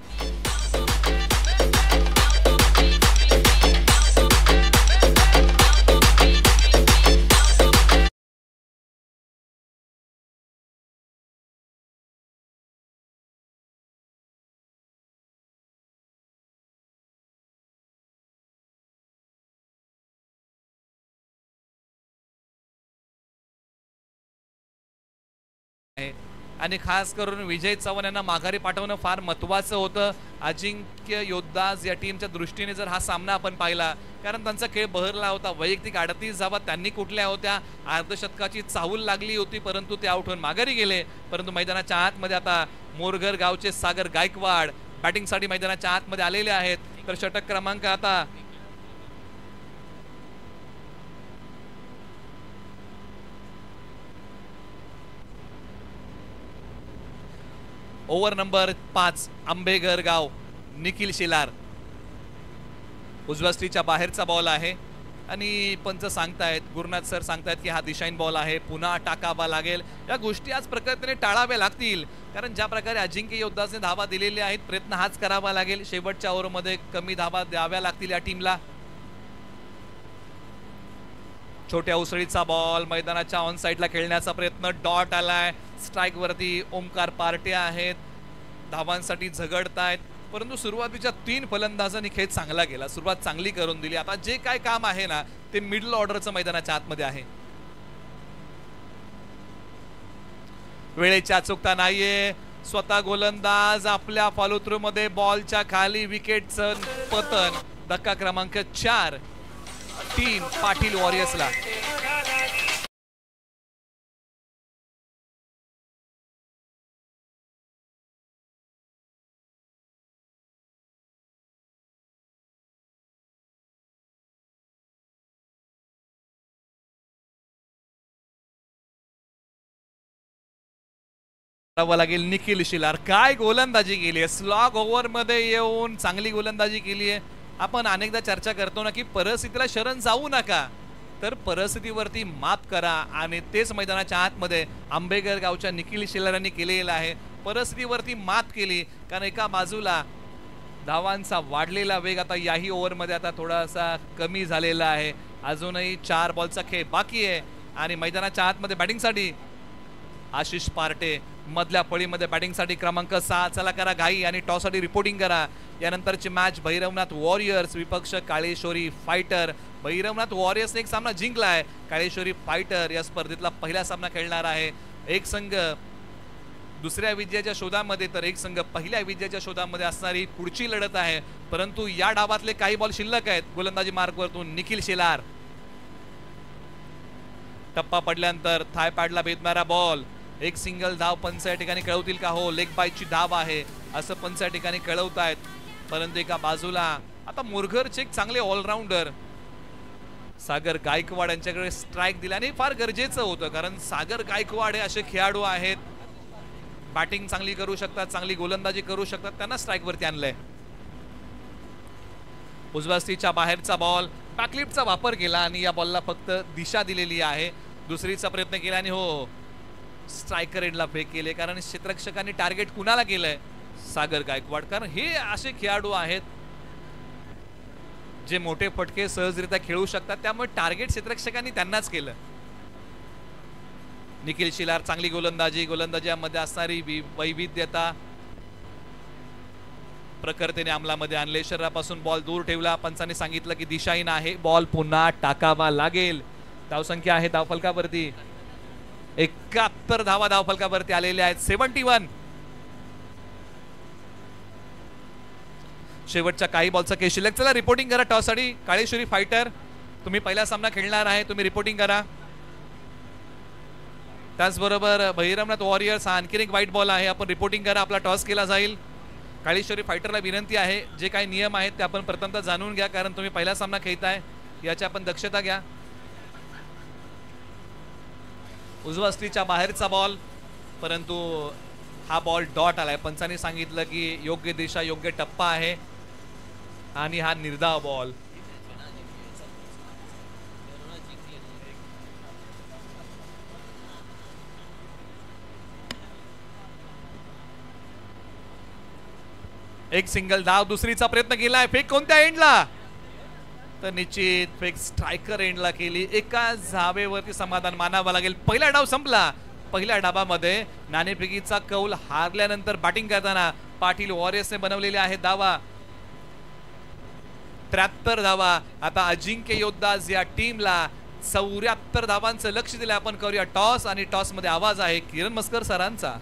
आणि खास करून विजय चव्हाण यांना माघारी पाठवणं फार महत्त्वाचं होतं अजिंक्य योद्धा या टीमच्या दृष्टीने. जर हा सामना आपण पाहिला, कारण त्यांचा खेळ बहरला होता, वैयक्तिक 38 धावा त्यांनी कुठल्या होत्या, अर्धशतकाची चाहूल लागली होती, परंतु ते आउट होऊन माघारी गेले. परंतु मैदानाच्या आतमध्ये आता मोरघर गावचे सागर गायकवाड बॅटिंगसाठी मैदानाच्या आतमध्ये आलेले आहेत. तर षटक क्रमांक आता ओव्हर नंबर 5 आंबेघर गाव निखिल शिलार. उजव्या स्ट्रीच्या बाहेरचा बॉल आहे आणि पंच सांगतायत, गुरुनाथ सर सांगतायत की हा दिशाईन बॉल आहे, पुन्हा टाकावा लागेल. या गोष्टी आज प्रकारे टाळाव्या लागतील, कारण ज्या प्रकारे अजिंक्य योद्धाने धावा दिलेल्या आहेत प्रयत्न हाच करावा लागेल. शेवटच्या ओव्हरमध्ये कमी धावा द्याव्या लागतील या टीमला. छोट्या उसळीचा बॉल मैदानाच्या ऑन साइडला खेळण्याचा प्रयत्न, डॉट आलाय. स्ट्राइक वरती ओमकार पार्टे आहेत, धावांसाठी झगडतायत, परंतु सुरुवातीच्या 3 फलंदाजांनी खेळ चांगला गेला, सुरुवात चांगली करून दिली. आता जे काय काम आहे ना ते मिडल ऑर्डरचं मैदानाच्या आतमध्ये आहे. वेळेची अचूकता नाहीये, स्वतः गोलंदाज आपल्या फॉलो थ्रू मध्ये बॉलच्या खाली विकेटचं पतन. धक्का क्रमांक 4-3 पाटील वॉरियर्सला. लागेल निखिल शिलार. काय गोलंदाजी केली आहे, स्लॉग ओव्हर मध्ये येऊन चांगली गोलंदाजी केली आहे. आपण अनेकदा चर्चा करतो ना की परिस्थितीला शरण जाऊ नका, तर परिस्थितीवरती मात करा, आणि तेच मैदानाच्या आतमध्ये आंबेघर गावच्या निखिल शिलार यांनी केलेलं आहे. परिस्थितीवरती मात केली, कारण एका बाजूला धावांचा वाढलेला वेग आता याही ओव्हरमध्ये आता थोडासा कमी झालेला आहे. अजूनही 4 बॉलचा खेळ बाकी आहे आणि मैदानाच्या आतमध्ये बॅटिंगसाठी आशिष पार्टे मधल्या फळीमध्ये बॅटिंगसाठी क्रमांक 6. चला करा घाई आणि टॉससाठी रिपोर्टिंग करा. यानंतरची मॅच भैरवनाथ वॉरियर्स विपक्ष काळेश्वरी फायटर. भैरवनाथ वॉरियर्सने एक सामना जिंकलाय, काळेश्वरी फायटर या स्पर्धेतला पहिला सामना खेळणार आहे. एक संघ दुसऱ्या विजयाच्या शोधामध्ये तर एक संघ पहिल्या विजयाच्या शोधामध्ये असणारी पुढची लढत आहे. परंतु या डावातले काही बॉल शिल्लक आहेत. गोलंदाजी मार्कवरतून निखिल शिलार. टप्पा पडल्यानंतर थाय पॅडला भेदणारा बॉल. एक सिंगल धाव पंच या ठिकाणी कळवतील का? हो, लेग बायची धाव आहे असं पंच या ठिकाणी कळवतायत. परंतु एका बाजूला आता मोरघरचे एक चांगले ऑलराऊंडर सागर गायकवाड यांच्याकडे स्ट्राइक दिल्याने फार गरजेचं होतं, कारण सागर गायकवाड हे असे खेळाडू आहेत, बॅटिंग चांगली करू शकतात, चांगली गोलंदाजी करू शकतात, त्यांना स्ट्राइक वरती आणलंय. उजव्या स्टीच्या बाहेरचा बॉल, बॅकलिफ्टचा वापर केला आणि या बॉलला फक्त दिशा दिलेली आहे. दुसरीचा प्रयत्न केला आणि हो, स्ट्रायकर एंडला फेक केले, कारण क्षेत्ररक्षकांनी टार्गेट कुणाला केलंय? सागर गायकवाड. कारण हे असे खेळाडू आहेत जे मोठे फटके सहजरित्या खेळू शकतात, त्यामुळे टार्गेट क्षेत्ररक्षकांनी त्यांनाच केलं. निखिल शिलार चांगली गोलंदाजीमध्ये असणारी वैविध्यता प्रखरतेने अंमलामध्ये आणले. शरीरापासून बॉल दूर ठेवला. पंचाने सांगितलं की दिशाहीन आहे, बॉल पुन्हा टाकावा लागेल. धावसंख्या आहे धावफलकावरती 71 धावा धावफलकावरती आलेल्या आहेत. 71. शेवटच्या काही बॉलचा केस शिल्लक. चला रिपोर्टिंग करा टॉस साठी. काळेश्वरी फायटर, तुम्ही पहिला सामना खेळणार आहे, तुम्ही रिपोर्टिंग करा. त्याचबरोबर बहिरमनाथ वॉरियर्स हा आणखीन एक वाईट बॉल आहे, आपण रिपोर्टिंग करा, आपला टॉस केला जाईल. काळेश्वरी फायटरला विनंती आहे, जे काही नियम आहेत ते आपण प्रथमतः जाणून घ्या, कारण तुम्ही पहिला सामना खेळताय, याची आपण दक्षता घ्या. उजवा स्त्रीच्या बाहेरचा बॉल, परंतु हा बॉल डॉट आलाय. पंचांनी सांगितलं की योग्य दिशा योग्य टप्पा आहे आणि हा निर्धाव बॉल. एक सिंगल धाव. दुसरीचा प्रयत्न केलाय, फेक कोणत्या एंडला? तर निश्चित फेक स्ट्रायकर एंडला केली. एका धावेवरती समाधान मानावं लागेल. पहिला डाव संपला. पहिल्या डावामध्ये नाणेफेकीचा कौल हारल्यानंतर बॅटिंग करताना पाटील वॉरियर्सने बनवलेले आहे धावा 73 धावा. आता अजिंक्य योद्धा या टीमला 74 धावांचं लक्ष दिलं. आपण करूया टॉस, आणि टॉस मध्ये आवाज आहे किरण मस्कर सरांचा.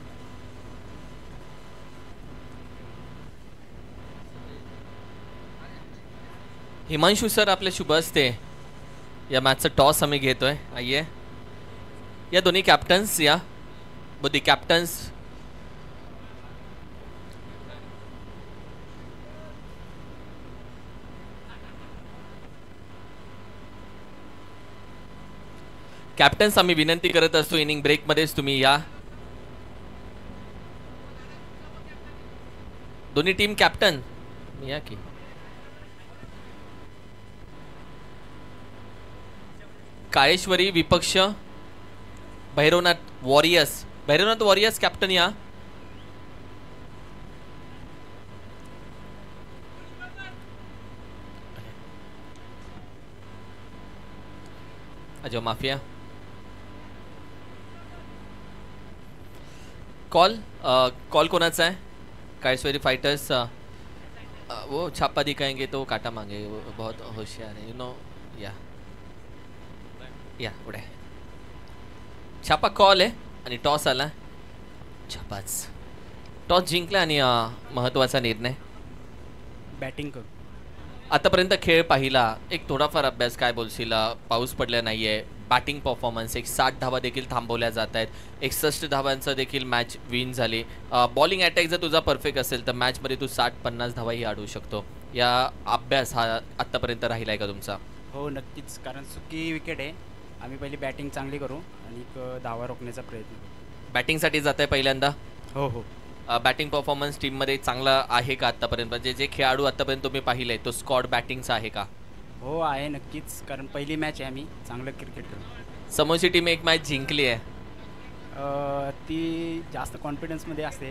हिमांशु सर, आपले शुभ असते. या मॅचचा टॉस आम्ही घेतोय. आइए, या दोन्ही कॅप्टन्स, या बोथ कॅप्टन्स. कॅप्टन्स आम्ही विनंती करत असतो, इनिंग ब्रेक मध्येच तुम्ही या. दोन्ही टीम कॅप्टन या की. काळेश्वरी विपक्ष भैरवनाथ वॉरियर्स कॅप्टन या. अजय माफिया. कॉल कोणाचा आहे? काळेश्वरी फाइटर्स. वो छापा दिखाएंगे तो काटा मांगे, वो बहुत होशियार है, यू नो. या पुढे छापा कॉल आहे आणि टॉस आला. छापाच टॉस जिंकला आणि महत्त्वाचा निर्णय. बॅटिंग करू. आतापर्यंत खेळ पाहिला, एक थोडाफार अभ्यास काय बोलशील? पाऊस पडला नाहीये, बॅटिंग परफॉर्मन्स, एक 60 धावा देखील थांबवल्या जात आहेत, 61 धावांचं देखील मॅच विन झाली. बॉलिंग अटॅक जर तुझा परफेक्ट असेल तर मॅचमध्ये तू 60-50 धावाही आडू शकतो. या अभ्यास हा आत्तापर्यंत राहिला आहे का तुमचा? हो नक्कीच, कारण सुकी विकेट आहे. आम्ही पहिली बॅटिंग चांगली करू आणि धावा रोखण्याचा प्रयत्न करू. बॅटिंगसाठी जात आहे पहिल्यांदा? हो हो. बॅटिंग परफॉर्मन्स टीममध्ये चांगला आहे का आत्तापर्यंत? म्हणजे जे खेळाडू आत्तापर्यंत तुम्ही पाहिले तो स्क्वॉड बॅटिंगचा आहे का? हो आहे नक्कीच, कारण पहिली मॅच आहे, आम्ही चांगलं क्रिकेट करू. समोरची टीम एक मॅच जिंकली आहे, ती जास्त कॉन्फिडन्समध्ये असते,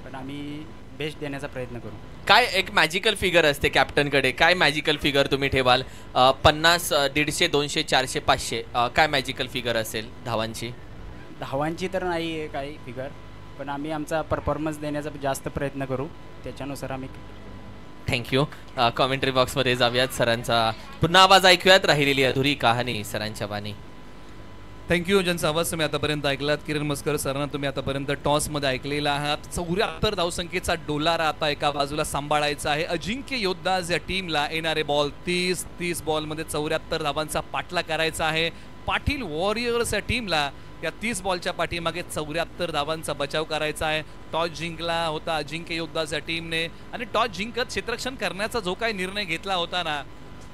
पण आम्ही बेस्ट देण्याचा प्रयत्न करू. काय एक मॅजिकल फिगर असते कॅप्टनकडे? काय मॅजिकल फिगर तुम्ही ठेवाल? 50, 150, 200, 400, 500 काय मॅजिकल फिगर असेल धावांची? धावांची तर नाही आहे काही फिगर, पण आम्ही आमचा परफॉर्मन्स देण्याचा जास्त प्रयत्न करू, त्याच्यानुसार आम्ही. थँक्यू. कॉमेंट्री बॉक्समध्ये जाऊयात, सरांचा पुन्हा आवाज ऐकूयात. राहिलेली अधुरी कहाणी सरांच्या बाणी. थँक्यू. ज्यांचा आवाज तुम्ही आतापर्यंत ऐकलात किरण मस्कर सरांना तुम्ही आतापर्यंत टॉसमध्ये ऐकलेला आहात. 74 धावसंख्येचा डोलारा आता एका बाजूला सांभाळायचा आहे. अजिंक्य योद्धा या टीमला येणारे बॉल 30 बॉलमध्ये 74 धावांचा पाठला करायचा आहे. पाटील वॉरियर्स या टीमला या 30 बॉलच्या पाठीमागे 74 धावांचा बचाव करायचा आहे. टॉस जिंकला होता अजिंक्य योद्धाच्या टीमने, आणि टॉस जिंकत क्षेत्ररक्षण करण्याचा जो काही निर्णय घेतला होता ना,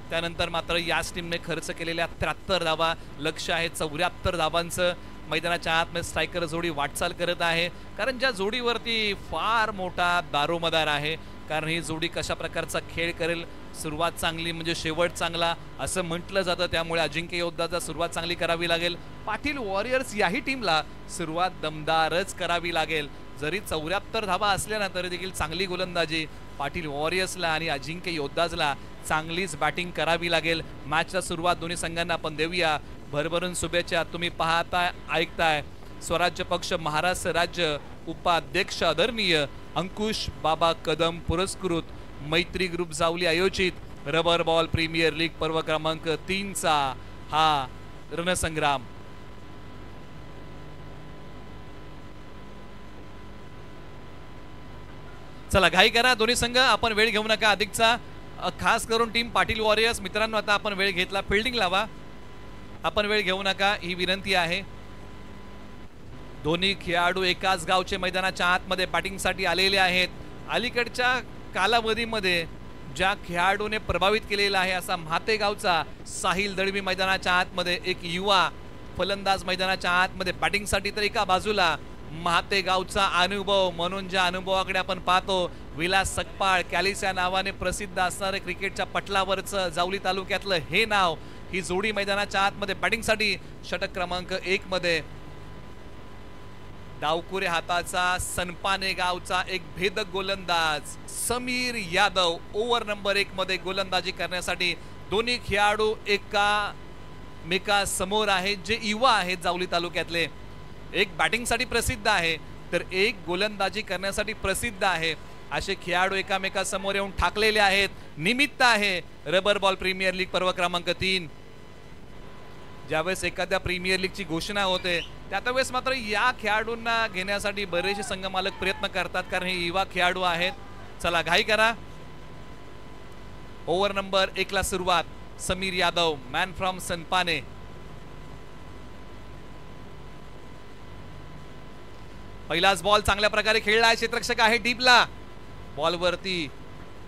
त्यानंतर मात्र याच टीमने खर्च केलेल्या 73 धावा, लक्ष आहे 74 धावांचं. मैदानाच्या आतमध्ये स्ट्रायकर जोडी वाटचाल करत आहे, कारण ज्या जोडीवरती फार मोठा दारोमदार आहे, कारण ही जोडी कशा प्रकारचा खेळ करेल. सुरुवात चांगली म्हणजे शेवट चांगला असं म्हटलं जातं, त्यामुळे अजिंक्य योद्धाचा सुरुवात चांगली करावी लागेल. पाटील वॉरियर्स याही टीमला सुरुवात दमदारच करावी लागेल. जरी 74 धावा असल्या ना तरी देखील चांगली गोलंदाजी पाटील वॉरियर्सला आणि अजिंक्य योद्धाजला चांगलीच बॅटिंग करावी लागेल. मॅचच्या सुरुवात दोन्ही संघांना आपण देऊया. भरभरून शुभेच्छा. तुम्ही पाहताय ऐकताय स्वराज्य पक्ष महाराष्ट्र राज्य उपाध्यक्ष आदरणीय अंकुश बाबा कदम पुरस्कृत मैत्री ग्रुप जावली आयोजित रबर बॉल प्रीमियर लीग पर्व क्रमांक 3चा हा रणसंग्राम. चला घाई करा दोन्ही संघ, आपण वेळ घेऊ नका अधिकचा. खास करून टीम पाटील वॉरियर्स मित्रांनो, आता आपण वेळ घेतला, फिल्डिंग लावा, आपण वेळ घेऊ नका ही विनंती आहे. दोन्ही खेळाडू एकाच गावचे मैदानाच्या आतमध्ये बॅटिंगसाठी आलेले आहेत. अलीकडच्या कालावधीमध्ये ज्या खेळाडूने प्रभावित केलेला आहे असा म्हाते गावचा साहिल दळवी मैदानाच्या आतमध्ये, एक युवा फलंदाज मैदानाच्या आतमध्ये बॅटिंगसाठी. तर एका बाजूला म्हाते गावचा अनुभव म्हणून ज्या अनुभवाकडे आपण पाहतो, विलास सकपाळ कॅलिस या नावाने प्रसिद्ध असणारे क्रिकेटच्या पटलावरचं जावली तालुक्यातलं हे नाव, ही जोडी मैदानाच्या आतमध्ये बॅटिंगसाठी. षटक क्रमांक 1 मध्ये डावकुरे हाताचा सनपाने गावचा एक भेदक गोलंदाज समीर यादव ओव्हर नंबर 1 मध्ये गोलंदाजी करण्यासाठी. दोन्ही खेळाडू एका समोर आहेत जे युवा आहेत जावली तालुक्यातले. एक बॅटिंगसाठी प्रसिद्ध आहे तर एक गोलंदाजी करण्यासाठी प्रसिद्ध आहे. असे खेळाडू एकामेकासमोर येऊन ठाकलेले आहेत. निमित्त आहे रबर बॉल प्रीमियर लीग पर्व क्रमांक 3. ज्यावेळेस एखाद्या प्रीमियर लीगची घोषणा होते त्यावेळेस मात्र या खेळाडूंना घेण्यासाठी बरेचसे संघ मालक प्रयत्न करतात, कारण हे युवा खेळाडू आहेत. चला घाई करा. ओव्हर नंबर 1 ला सुरुवात. Sameer Yadav man from Sanpane. पहिलाच बॉल चांगल्या प्रकारे खेळला आहे. क्षेत्ररक्षक आहे डीपला. बॉलवरती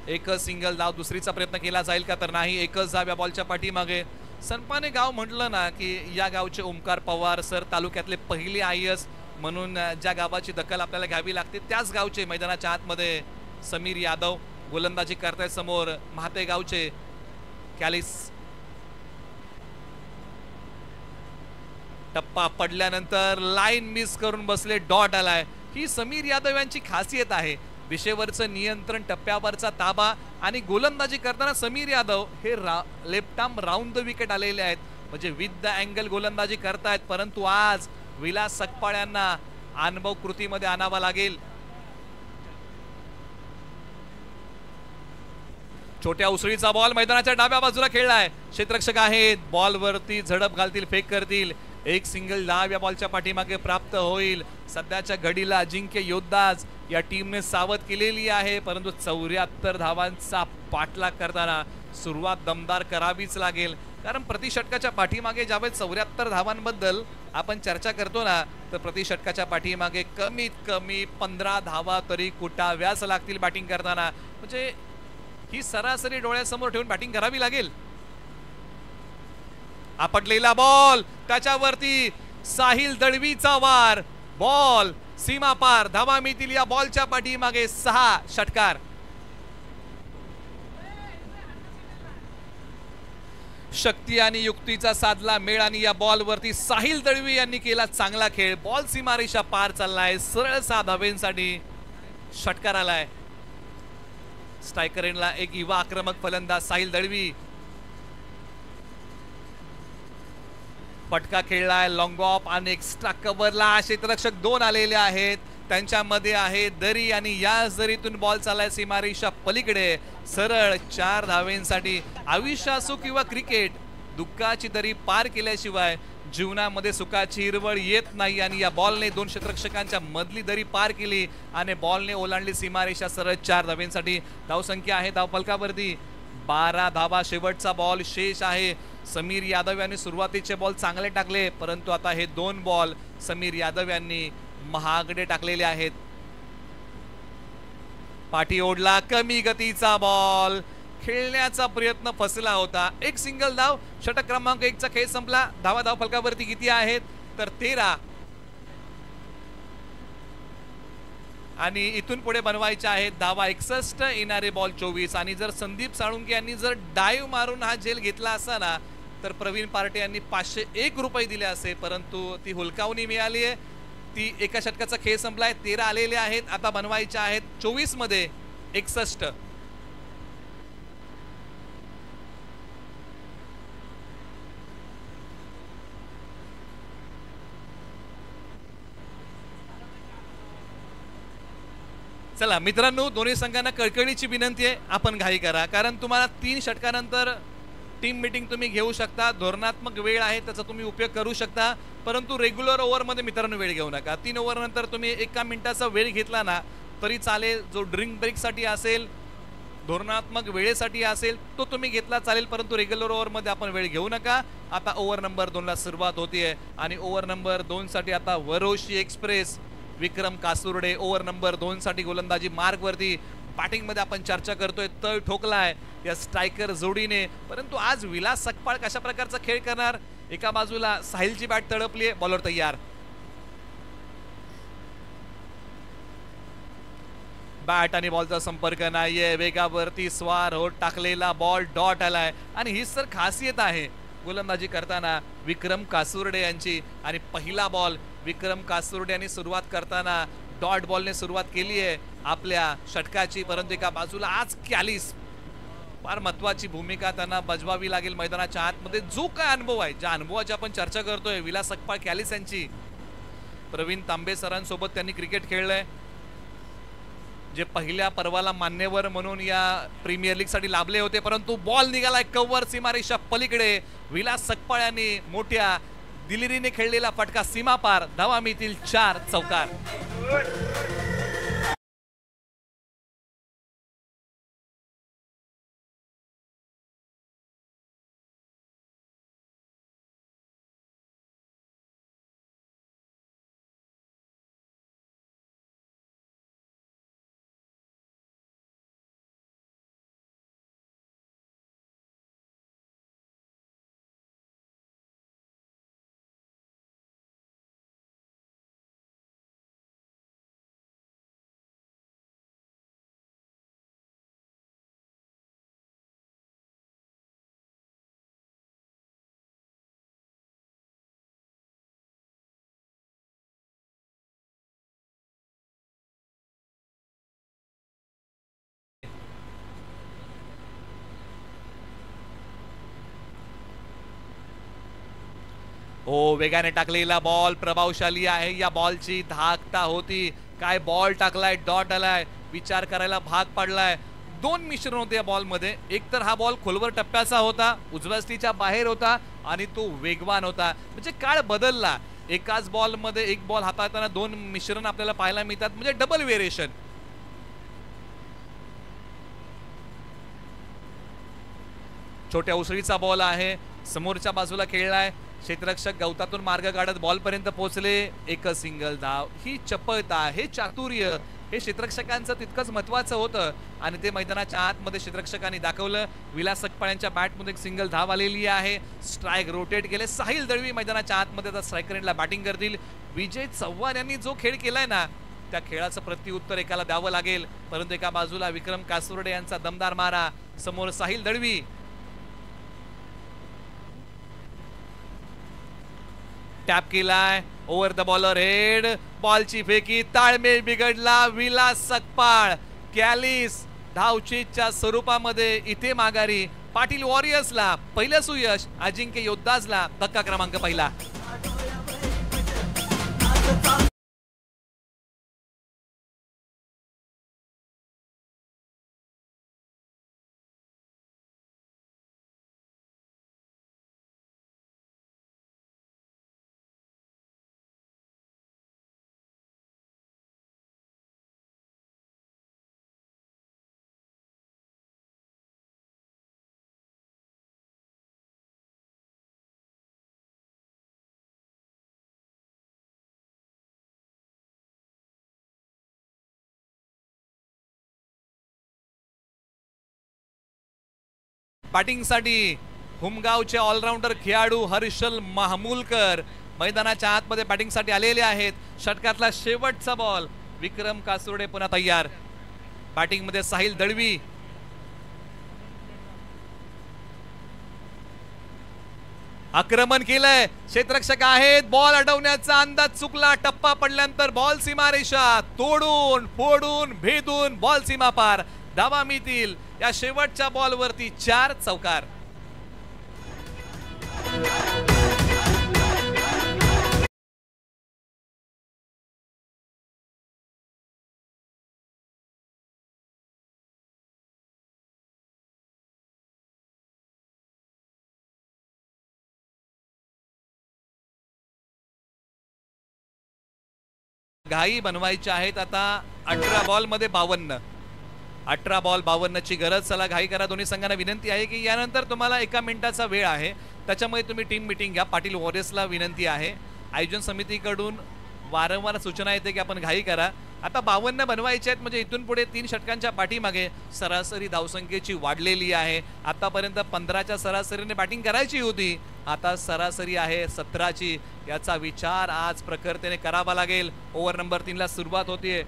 एकच सिंगल धाव. दुसरीचा प्रयत्न केला जाईल का तर नाही. एकच धाव या बॉलच्या पाठीमागे. सनपाने गाव म्हटलं ना की या गावचे ओमकार पवार सर तालुक्यातले पहिले IAS म्हणून ज्या गावाची दखल आपल्याला घ्यावी लागते त्याच गावचे मैदानाच्या आतमध्ये समीर यादव गोलंदाजी करतायत. समोर म्हाते गावचे कॅलिस. टप्पा पडल्यानंतर लाईन मिस करून बसले, डॉट आलाय. ही समीर यादव यांची खासियत आहे. विषेवरचं नियंत्रण, टप्प्यावरचा ताबा आणि गोलंदाजी करताना समीर यादव हे left arm round the wicket आलेले आहेत, म्हणजे विथ द अँगल गोलंदाजी करतायत. परंतु आज विलास सकपाळ यांना अनुभव कृतीमध्ये आणावा लागेल. छोट्या उसळीचा बॉल मैदानाच्या डाव्या बाजूला खेळलाय. क्षेत्ररक्षक आहेत, बॉलवरती झडप घालतील, फेक करतील. एक सिंगल धाव या बॉलच्या पाठीमागे प्राप्त होईल. सध्याच्या घडीला अजिंक्य योद्धाज या टीमने सावध केलेली आहे, परंतु 74 धावांचा पाठलाग करताना सुरुवात दमदार करावीच लागेल. कारण प्रतिषटकाच्या पाठीमागे ज्यावेळेस 74 धावांबद्दल आपण चर्चा करतो ना, तर प्रतिषटकाच्या पाठीमागे कमीत कमी 15 धावा तरी कुटाव्याच लागतील बॅटिंग करताना. म्हणजे ही सरासरी डोळ्यासमोर ठेवून बॅटिंग करावी लागेल. आपटलेला बॉल, त्याच्यावरती साहिल दळवीचा वार. बॉल सीमा पार, धावा मिळतील या बॉलच्या पाठीमागे 6 षटकार. शक्ती आणि युक्तीचा साधला मेळ आणि या बॉलवरती साहिल दळवी यांनी केला चांगला खेळ. बॉल सीमारेषा पार चाललाय, सरळ 6 धावेंसाठी षटकार आलाय. स्ट्रायकर एंडला एक युवा आक्रमक फलंदाज साहिल दळवी. पटका खेळलाय, लॉंग ऑफ आणि एक्स्ट्रा कव्हरला क्षेत्ररक्षक 2 आलेले आहेत. त्यांच्यामध्ये आहे दरी आणि या दरीतून बॉल चाललाय सीमारेषा पलीकडे. सरळ 4 धावेंसाठी. आयुष्य असो किंवा क्रिकेट, दुःखाची दरी पार केल्याशिवाय जीवनामध्ये सुखाची हिरवळ येत नाही. आणि या बॉलने 2 क्षेत्ररक्षकांच्या मधली दरी पार केली आणि बॉलने ओलांडली सीमारेषा. सरळ 4 धावेंसाठी. धावसंख्या आहे धावफलकावरती 12 धावा. शेवटचा बॉल शेष आहे. समीर यादव यांनी सुरुवातीचे बॉल चांगले टाकले, परंतु आता हे 2 बॉल समीर यादव यांनी महागडे टाकलेले आहेत. पाठी ओढला, कमी गतीचा बॉल. खेळण्याचा प्रयत्न फसला होता. एक सिंगल धाव. षटक क्रमांक 1 चा खेळ संपला. धावा धावफलकावरती किती आहेत तर 13. आणि इथून पुढे बनवायचे आहेत धावा 61, येणारे बॉल 24. आणि जर संदीप साळुंके यांनी जर डाईव्ह मारून हा झेल घेतला असता ना तर प्रवीण पार्टे यांनी 501 रुपये दिले असे, परंतु ती हुलकावणी मिळाली आहे. ती एका षटकाचा खेळ संपलाय. 13 आलेले आहेत, आता बनवायचे आहेत 24 मध्ये 61. चला मित्रांनो, दोन्ही संघांना कळकळीची विनंती आहे, आपण घाई करा, कारण तुम्हाला 3 षटकानंतर टीम मीटिंग तुम्ही घेऊ शकता. धोरणात्मक वेळ आहे, त्याचा तुम्ही उपयोग करू शकता, परंतु रेग्युलर ओव्हरमध्ये मित्रांनो वेळ घेऊ नका. 3 ओव्हर नंतर तुम्ही 1 मिनिटाचा वेळ घेतला ना तरी चालेल. जो ड्रिंक ब्रेकसाठी असेल, धोरणात्मक वेळेसाठी असेल, तो तुम्ही घेतला चालेल, परंतु रेग्युलर ओव्हरमध्ये आपण वेळ घेऊ नका. आता ओव्हर नंबर 2 ला सुरुवात होतीये आणि ओव्हर नंबर 2 साठी आता वरोशी एक्सप्रेस विक्रम कासुर्डे ओव्हर नंबर 2 साठी गोलंदाजी मार्गवरती. बॅटिंग मध्ये आपण चर्चा करतोय, तळ ठोकलाय या स्ट्रायकर जोडीने, परंतु आज विलास सकपाळ कशा प्रकारचा खेळ करणार. एका बाजूला साहिलची बॅट तडपली आहे, बॉलर तयार. बॅट आणि बॉलचा संपर्क नाहीये, वेगावरती स्वार होत टाकलेला बॉल डॉट आलाय. आणि हीच तर खासियत आहे गोलंदाजी करताना विक्रम कासुर्डे यांची. आणि पहिला बॉल विक्रम कासुर्डे यांनी सुरुवात करताना डॉट बॉलने सुरुवात केली आहे आपल्या षटकाची, परंतु एका बाजूला आज कॅलिस फार महत्वाची भूमिका त्यांना बजवावी लागेल मैदानाच्या आतमध्ये. जो काय अनुभव आहे, ज्या अनुभवाची आपण चर्चा करतोय विलास सकपाळ कॅलिस यांची, प्रवीण तांबे सरांसोबत त्यांनी क्रिकेट खेळलंय, जे पहिल्या पर्वाला मान्यवर म्हणून या प्रीमियर लीग साठी लाभले होते, परंतु बॉल निघालाय कव्हर सीमारेषा पलीकडे. विलास सकपाळ यांनी मोठ्या दिलेरीने खेळलेला फटका सीमा पार, धावा मिळतील 4 चौकार. हो, वेगाने टाकलेला बॉल प्रभावशाली आहे. या बॉलची धाकता होती, काय बॉल टाकलाय, डॉट आलाय, विचार करायला भाग पडलाय. 2 मिश्रण होते या बॉल मध्ये. एक तर हा बॉल खोलवर टप्प्याचा होता, उजव्या स्टीच्या बाहेर होता आणि तो वेगवान होता. म्हणजे काळ बदलला. एकाच बॉल मध्ये एक बॉल हाताळताना 2 मिश्रण आपल्याला पाहायला मिळतात, म्हणजे डबल व्हेरिएशन. छोट्या उसळीचा बॉल आहे, समोरच्या बाजूला खेळलाय. क्षेत्ररक्षक गवतातून मार्ग काढत बॉल पर्यंत पोहोचले. एक सिंगल धाव. ही चपळता, हे चातुर्य, हे क्षेत्ररक्षकांचं तितकंच महत्वाचं होतं आणि ते मैदानाच्या आतमध्ये क्षेत्ररक्षकांनी दाखवलं. विलास सकपाळ यांच्या बॅटमध्ये एक सिंगल धाव आलेली आहे. स्ट्राईक रोटेट केले. साहिल दळवी मैदानाच्या आतमध्ये आता स्ट्रायकर एंडला बॅटिंग करतील. विजय चव्हाण यांनी जो खेळ केलाय ना त्या खेळाचं प्रत्युत्तर एकाला द्यावं लागेल, परंतु एका बाजूला विक्रम कासुर्डे यांचा दमदार मारा, समोर साहिल दळवी. टॅप केलाय, ओव्हर द बॉलर हेड, बॉलची फेकी, ताळमेळ बिघडला. विलास सकपाळ कॅलिस धावचीच्या स्वरूपामध्ये इथे माघारी. पाटील वॉरियर्सला पहिलं सुयश, अजिंक्य योद्धाजला धक्का क्रमांक पहिला. बॅटिंगसाठी हुमगावचे ऑलराऊंडर खेळाडू हर्षल महामुलकर मैदानाच्या आतमध्ये बॅटिंगसाठी आलेले आहेत. षटकातला शेवटचा बॉल विक्रम कासुर्डे पुन्हा तयार. बॅटिंग मध्ये साहिल दळवी. आक्रमण केलंय, क्षेत्ररक्षक आहेत, बॉल अडवण्याचा अंदाज चुकला. टप्पा पडल्यानंतर बॉल सीमारेषा तोडून फोडून भेदून बॉल सीमा पार. धावा मिळतील या शेवटच्या बॉलवरती. 4 चौकार. घाई बनवायची आहेत आता. 18 बॉल मध्ये 52. 18 बॉल 52 ची गरज. चला घाई करा. दोन्ही संघांना विनंती आहे की यानंतर तुम्हाला 1 मिनिटाचा वेळ आहे, त्याच्यामध्ये तुम्ही टीम मीटिंग घ्या. पाटील वॉरियर्सला विनंती आहे. आयोजन समितीकडून वारंवार सूचना येते की आपण घाई करा. आता 52 बनवायचे आहेत म्हणजे इथून पुढे 3 षटकांच्या पाठीमागे सरासरी धावसंख्येची वाढलेली आहे. आतापर्यंत 15च्या सरासरीने बॅटिंग करायची होती, आता सरासरी आहे 17ची. याचा विचार आज प्रखरतेने करावा लागेल. ओव्हर नंबर 3 ला सुरुवात होतीये.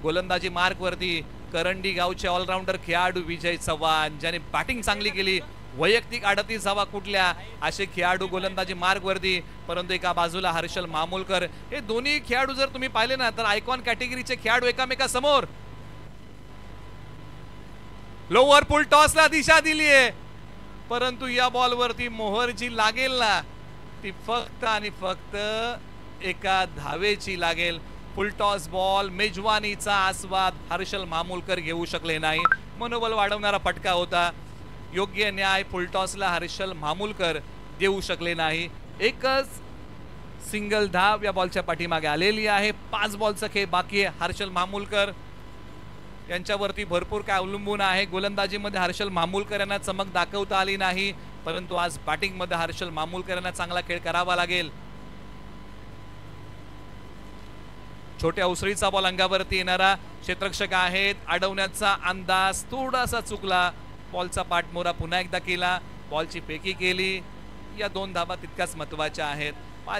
गोलंदाजी मार्कवरती करंडी गावचे ऑलराऊंडर खेळाडू विजय चव्हाण, ज्याने बॅटिंग चांगली केली. वैयक्तिक 38 धावा कुठल्या असे खेळाडू गोलंदाजी मार्गवरती. परंतु एका बाजूला हर्षल मामूलकर. हे दोन्ही खेळाडू जर तुम्ही पाहिले ना तर आयकॉन कॅटेगरीचे खेळाडू एकामेकासमोर. लोअर पुल टॉसला दिशा दिली आहे, परंतु या बॉलवरती मोहर जी लागेल ना ती फक्त आणि फक्त एका धावेची लागेल. फुल टॉस बॉल, मेजवानीचा आस्वाद हर्षल मामूलकर घेऊ शकले नाही. मनोबल वाढवणारा फटका होता. योग्य न्याय फुलटॉसला हर्षल मामूलकर देऊ शकले नाही. एकच सिंगल धाव या बॉलच्या पाठीमागे आलेली आहे. 5 बॉलचा खेळ बाकी आहे. हर्षल मामूलकर यांच्यावरती भरपूर काय अवलंबून आहे. गोलंदाजीमध्ये हर्षल मामूलकर यांना चमक दाखवता आली नाही, परंतु आज बॅटिंग मध्ये हर्षल मामूलकर यांना चांगला खेळ करावा लागेल. छोट्या उसळीचा बॉल अंगावरती येणारा क्षेत्ररक्षक आहेत. अडवण्याचा अंदाज थोडासा चुकला. बॉलचा पाठमोरा पुन्हा एकदा केला. बॉलची फेकी केली. या 2 धावा तितक्याच महत्त्वाच्या आहेत.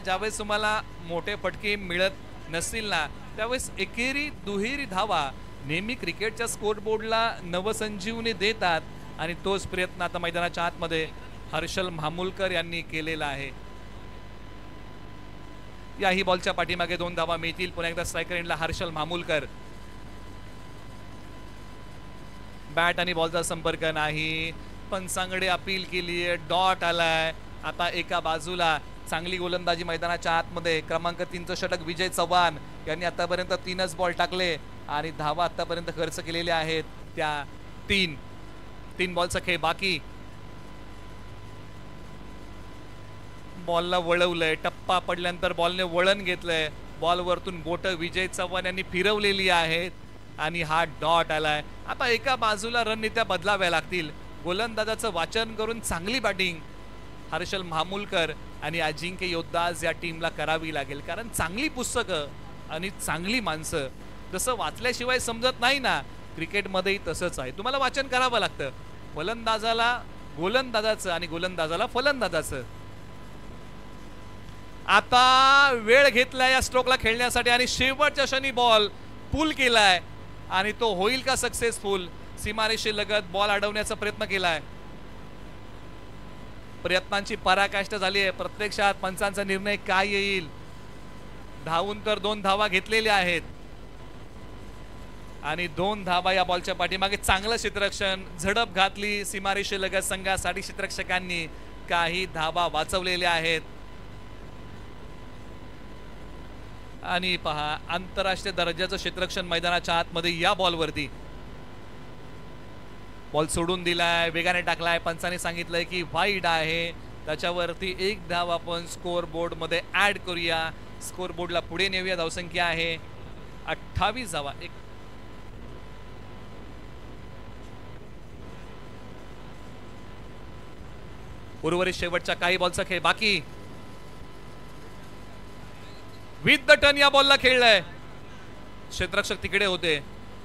ज्यावेळेस तुम्हाला मोठे फटके मिळत नसतील ना त्यावेळेस एकेरी दुहेरी धावा नेहमी क्रिकेटच्या स्कोरबोर्डला नवसंजीवनी देतात आणि तोच प्रयत्न आता मैदानाच्या आतमध्ये हर्षल मामूलकर यांनी केलेला आहे. याही बॉलच्या पाठीमागे 2 धावा मिळतील. पुन्हा एकदा स्ट्रायकर एंडला हर्षल मामूलकर. बॅट आणि बॉलचा संपर्क नाही. पंचांगडे अपील केली आहे. डॉट आलाय. आता एका बाजूला चांगली गोलंदाजी मैदानाच्या आतमध्ये क्रमांक 3चं षटक विजय चव्हाण यांनी आतापर्यंत 3च बॉल टाकले आणि धावा आतापर्यंत खर्च केलेल्या आहेत त्या 3 बॉलचा खेळ बाकी. बॉलला वळवलंय. टप्पा पडल्यानंतर बॉलने वळण घेतलंय. बॉल वरतून बोट विजय चव्हाण यांनी फिरवलेली आहेत आणि हा डॉट आलाय. आता एका बाजूला रणनीत्या बदलाव्या लागतील. गोलंदाजाचं वाचन करून चांगली बॅटिंग हर्षल मामूलकर आणि अजिंक्य योद्धाज या टीमला करावी लागेल, कारण चांगली पुस्तकं आणि चांगली माणसं जसं वाचल्याशिवाय समजत नाही ना, क्रिकेटमध्येही तसंच आहे. तुम्हाला वाचन करावं लागतं. फलंदाजाला गोलंदाजाचं आणि गोलंदाजाला फलंदाजाचं. आता वेळ घेतलाय या स्ट्रोकला खेळण्यासाठी आणि शेवटच्या क्षणी बॉल पुल केलाय आणि तो होईल का सक्सेसफुल. सीमारेषे लगत बॉल अडवण्याचा प्रयत्न केलाय. प्रयत्नांची पराकाष्ठा झाली आहे. प्रत्यक्षात पंचांचा निर्णय काय येईल. धावून तर 2 धावा घेतलेल्या आहेत आणि 2 धावा या बॉलच्या पाठीमागे. चांगलं क्षेत्ररक्षण, झडप घातली सीमारेषे लगत संघासाठी. क्षेत्ररक्षकांनी काही धावा वाचवलेल्या आहेत आणि पहा आंतरराष्ट्रीय दर्जाचं क्षेत्ररक्षण मैदानाच्या आतमध्ये या बॉलवरती. बॉल सोडून दिलाय, वेगाने टाकलाय. पंचाने सांगितलंय की वाईड आहे. त्याच्यावरती 1 धाव आपण स्कोर बोर्ड मध्ये ऍड करूया. स्कोर बोर्डला पुढे नेऊया. धावसंख्या आहे 28 धावा. उर्वरित शेवटच्या काही बॉलचा खेळ बाकी. विथ द टर्न या बॉलला खेळलाय. क्षेत्ररक्षक तिकडे होते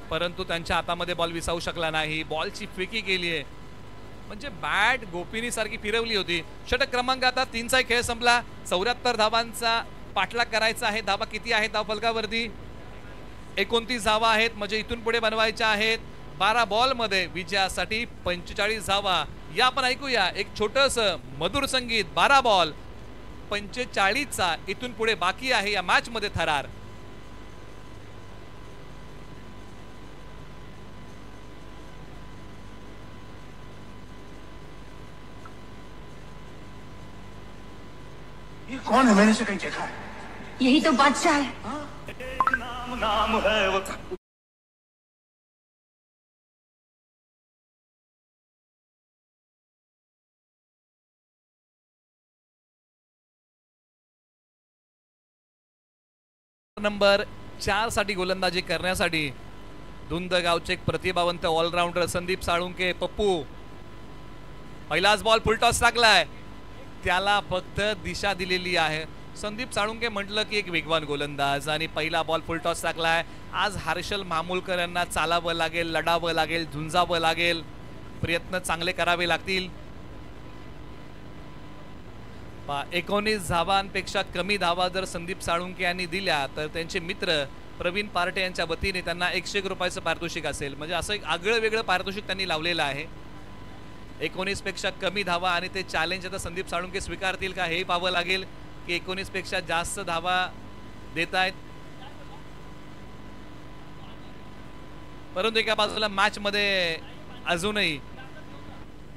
परंतु त्यांच्या हातामध्ये बॉल विसावू शकला नाही. बॉलची फेकी केली आहे म्हणजे बॅट गोपिनी सारखी फिरवली होती. षटक क्रमांक आता 3चा खेळ संपला. 74 धावांचा पाठलाग करायचा आहे. धावा किती आहेत धाव फलकावरती 29 धावा आहेत, म्हणजे इथून पुढे बनवायच्या आहेत 12 बॉलमध्ये विजयासाठी 45 धावा. या आपण ऐकूया एक छोटस मधुर संगीत. 12 बॉल 45चा इथून पुढे बाकी आहे या मॅच मध्ये थरार. ये कौन है? मैंने इसे कहीं देखा है. यही तो बादशाह है. नाम है वो. नंबर 4 साठी गोलंदाजी करण्यासाठी धुंद गावचे एक प्रतिभावंत ऑलराऊंडर संदीप साळुंके. पप्पू पहिलाच बॉल फुलटॉस टाकलाय, त्याला फक्त दिशा दिलेली आहे. संदीप साळुंके म्हटलं की एक वेगवान गोलंदाज आणि पहिला बॉल फुलटॉस टाकलाय. आज हर्षल मामूलकर यांना चालावं लागेल, लढावं लागेल, झुंजावं लागेल, प्रयत्न चांगले करावे लागतील. 19 धावांपेक्षा कमी धावा जर संदीप साळुंके यांनी दिल्या तर त्यांचे मित्र प्रवीण पार्टे यांच्या वतीने त्यांना 101 रुपयाचं पारितोषिक असेल. म्हणजे असं एक आगळं वेगळं पारितोषिक त्यांनी लावलेलं आहे. 19 पेक्षा कमी धावा आणि ते चॅलेंज आता संदीप साळुंके स्वीकारतील का हे पाहावं लागेल की 19 पेक्षा जास्त धावा देत आहेत. परंतु एका बाजूला मॅच मध्ये अजूनही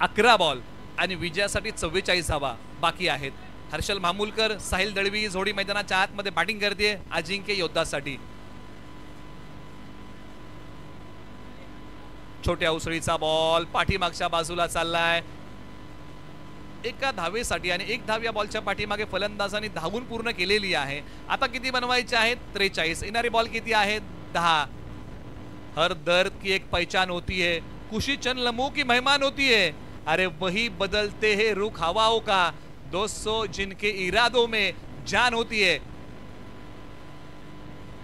11 बॉल आणि विजयासाठी 44 धावा बाकी आहेत. हर्षल मामूलकर, साहिल दळवी जोडी मैदानाच्या आतमध्ये बॅटिंग करते अजिंक्य योद्धासाठी. छोट्या उसळीचा बॉल पाठीमागच्या बाजूला चाललाय एका धावेसाठी आणि एक धाव या बॉलच्या पाठीमागे फलंदाजांनी धावून पूर्ण केलेली आहे. आता किती बनवायचे आहेत? 43. येणारी बॉल किती आहेत? 10. हर दर्द की एक पहचान होती है, खुशी चंद लम्हों की मेहमान होती है, अरे वही बदलते हैं रुख हवाओं का, दोस्तों जिनके इरादों में जान होती है.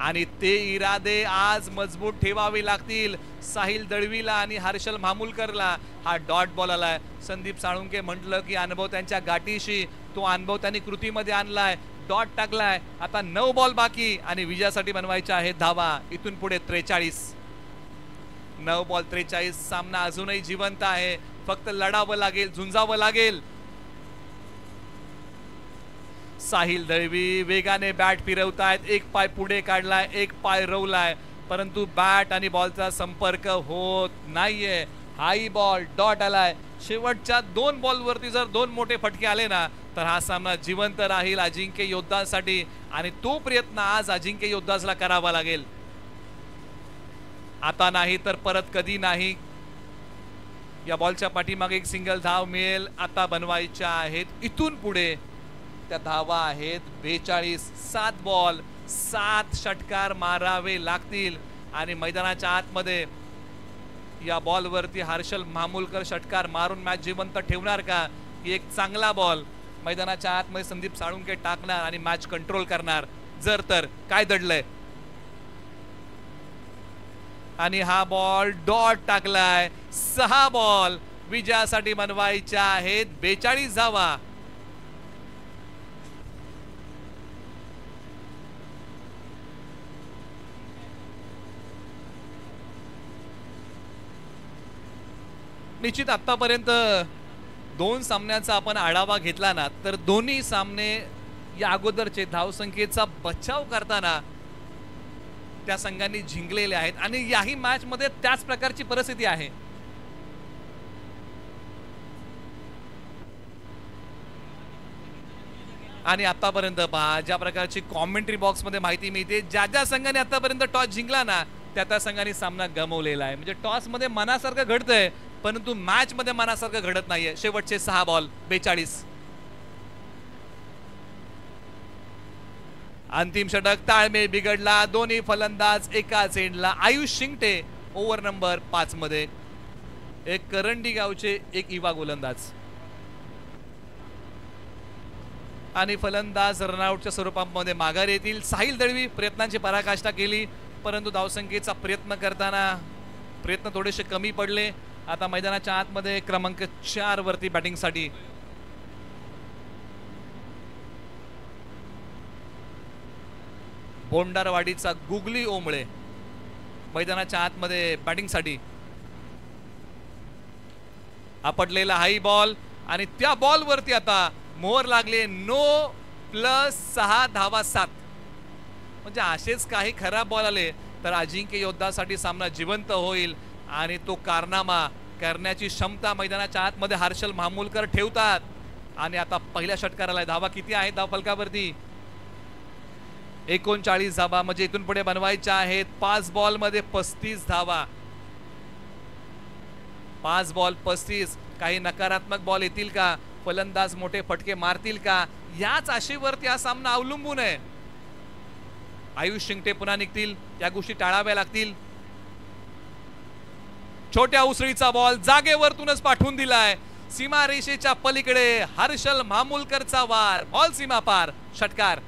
आणि ते इरादे आज मजबूत ठेवावे लागतील. साहिल दळवीला आणि हर्षल मामूलकरला हा डॉट बॉल आलाय. संदीप साळुंके म्हटलं की अनुभव त्यांच्या गाठीशी, तो अनुभव त्यांनी कृतीमध्ये आणलाय, डॉट टाकलाय. आता 9 बॉल बाकी आणि विजयासाठी बनवायचे आहेत धावा. इथून पुढे 43. 9 बॉल 43. सामना अजूनही जिवंत आहे, फक्त लढावं लागेल, झुंजावं लागेल. साहिल दळवी वेगाने बॅट फिरवतायत, एक पाय पुढे काढलाय, एक पाय रोवलाय, परंतु बॅट आणि बॉलचा संपर्क होत नाहीये. हाई बॉल डॉट आलाय. शेवटच्या 2 बॉलवरती जर 2 मोठे फटके आले ना तर हा सामना जिवंत राहील अजिंक्य योद्धांसाठी आणि तो प्रयत्न आज अजिंक्य योद्धासला करावा लागेल. आता नाही तर परत कधी नाही. या बॉलच्या पाठीमागे एक सिंगल धाव मिळेल. आता बनवायच्या आहेत इथून पुढे त्या धावा आहेत 42. 7 बॉल 7 षटकार मारावे लागतील आणि मैदानाच्या आतमध्ये या बॉलवरती हर्षल मामूलकर षटकार मारून मॅच जिवंत ठेवणार का? की एक चांगला बॉल मैदानाच्या आतमध्ये संदीप साळुंके टाकणार आणि मॅच कंट्रोल करणार? जर तर काय दडलंय आणि हा बॉल डॉट टाकलाय. 6 बॉल विजयासाठी बनवायच्या आहेत 42 धावा. निश्चित आतापर्यंत 2 सामन्यांचा आपण आढावा घेतला ना तर दोन्ही सामने या अगोदरचे धावसंख्येचा बचाव करताना त्या संघांनी जिंकलेले आहेत आणि याही मॅच मध्ये त्याच प्रकारची परिस्थिती आहे. आणि आतापर्यंत पहा ज्या प्रकारची कॉमेंट्री बॉक्स मध्ये माहिती मिळते, ज्या ज्या संघाने आतापर्यंत टॉस जिंकला ना त्या त्या संघाने सामना गमावलेला आहे. म्हणजे टॉस मध्ये मनासारखं घडतंय परंतु मॅच मध्ये मनासारखं घडत नाहीये. शेवटचे 6 बॉल 42. अंतिम षटक ताळमेळ बिघडला. दोन्ही फलंदाज एकाच एंडला. आयुष शिंगटे ओव्हर नंबर 5 मध्ये, एक करंडी गावचे एक युवा गोलंदाज आणि फलंदाज रनआउटच्या स्वरूपामध्ये माघार येतील. साहिल दळवी प्रयत्नांची पराकाष्ठा केली परंतु धावसंख्येचा प्रयत्न करताना प्रयत्न थोडेसे कमी पडले. आता मैदानाच्या आतमध्ये क्रमांक 4 वरती बॅटिंगसाठी बोंडारवाडीचा गुगली ओंबळे मैदानाच्या आतमध्ये बॅटिंगसाठी. आपटलेला हाई बॉल आणि त्या बॉलवरती आता मोहर लागले. नो +6 धावा 7. म्हणजे असेच काही खराब बॉल आले तर अजिंक्य योद्धासाठी सामना जिवंत होईल आणि तो कारनामा करण्याची क्षमता मैदानाच्या आतमध्ये हर्षल मामूलकर ठेवतात. आणि आता पहिल्या षटकाराला धावा किती आहेत धाव फलकावरती? 39 धावा. म्हणजे इथून पुढे बनवायच्या आहेत 5 बॉलमध्ये 35 धावा. 5 बॉल 35. काही नकारात्मक बॉल येतील का? फलंदाज मोठे फटके मारतील का? याच आशेवरती हा सामना अवलंबून आहे. आयुष शिंगटे पुन्हा निघतील, या गोष्टी टाळाव्या लागतील. छोट्या उसळीचा बॉल जागेवरतूनच पाठवून दिलाय. सीमारेषेच्या पलीकडे हर्षल मामूलकरचा वार. बॉल सीमा पार. षटकार.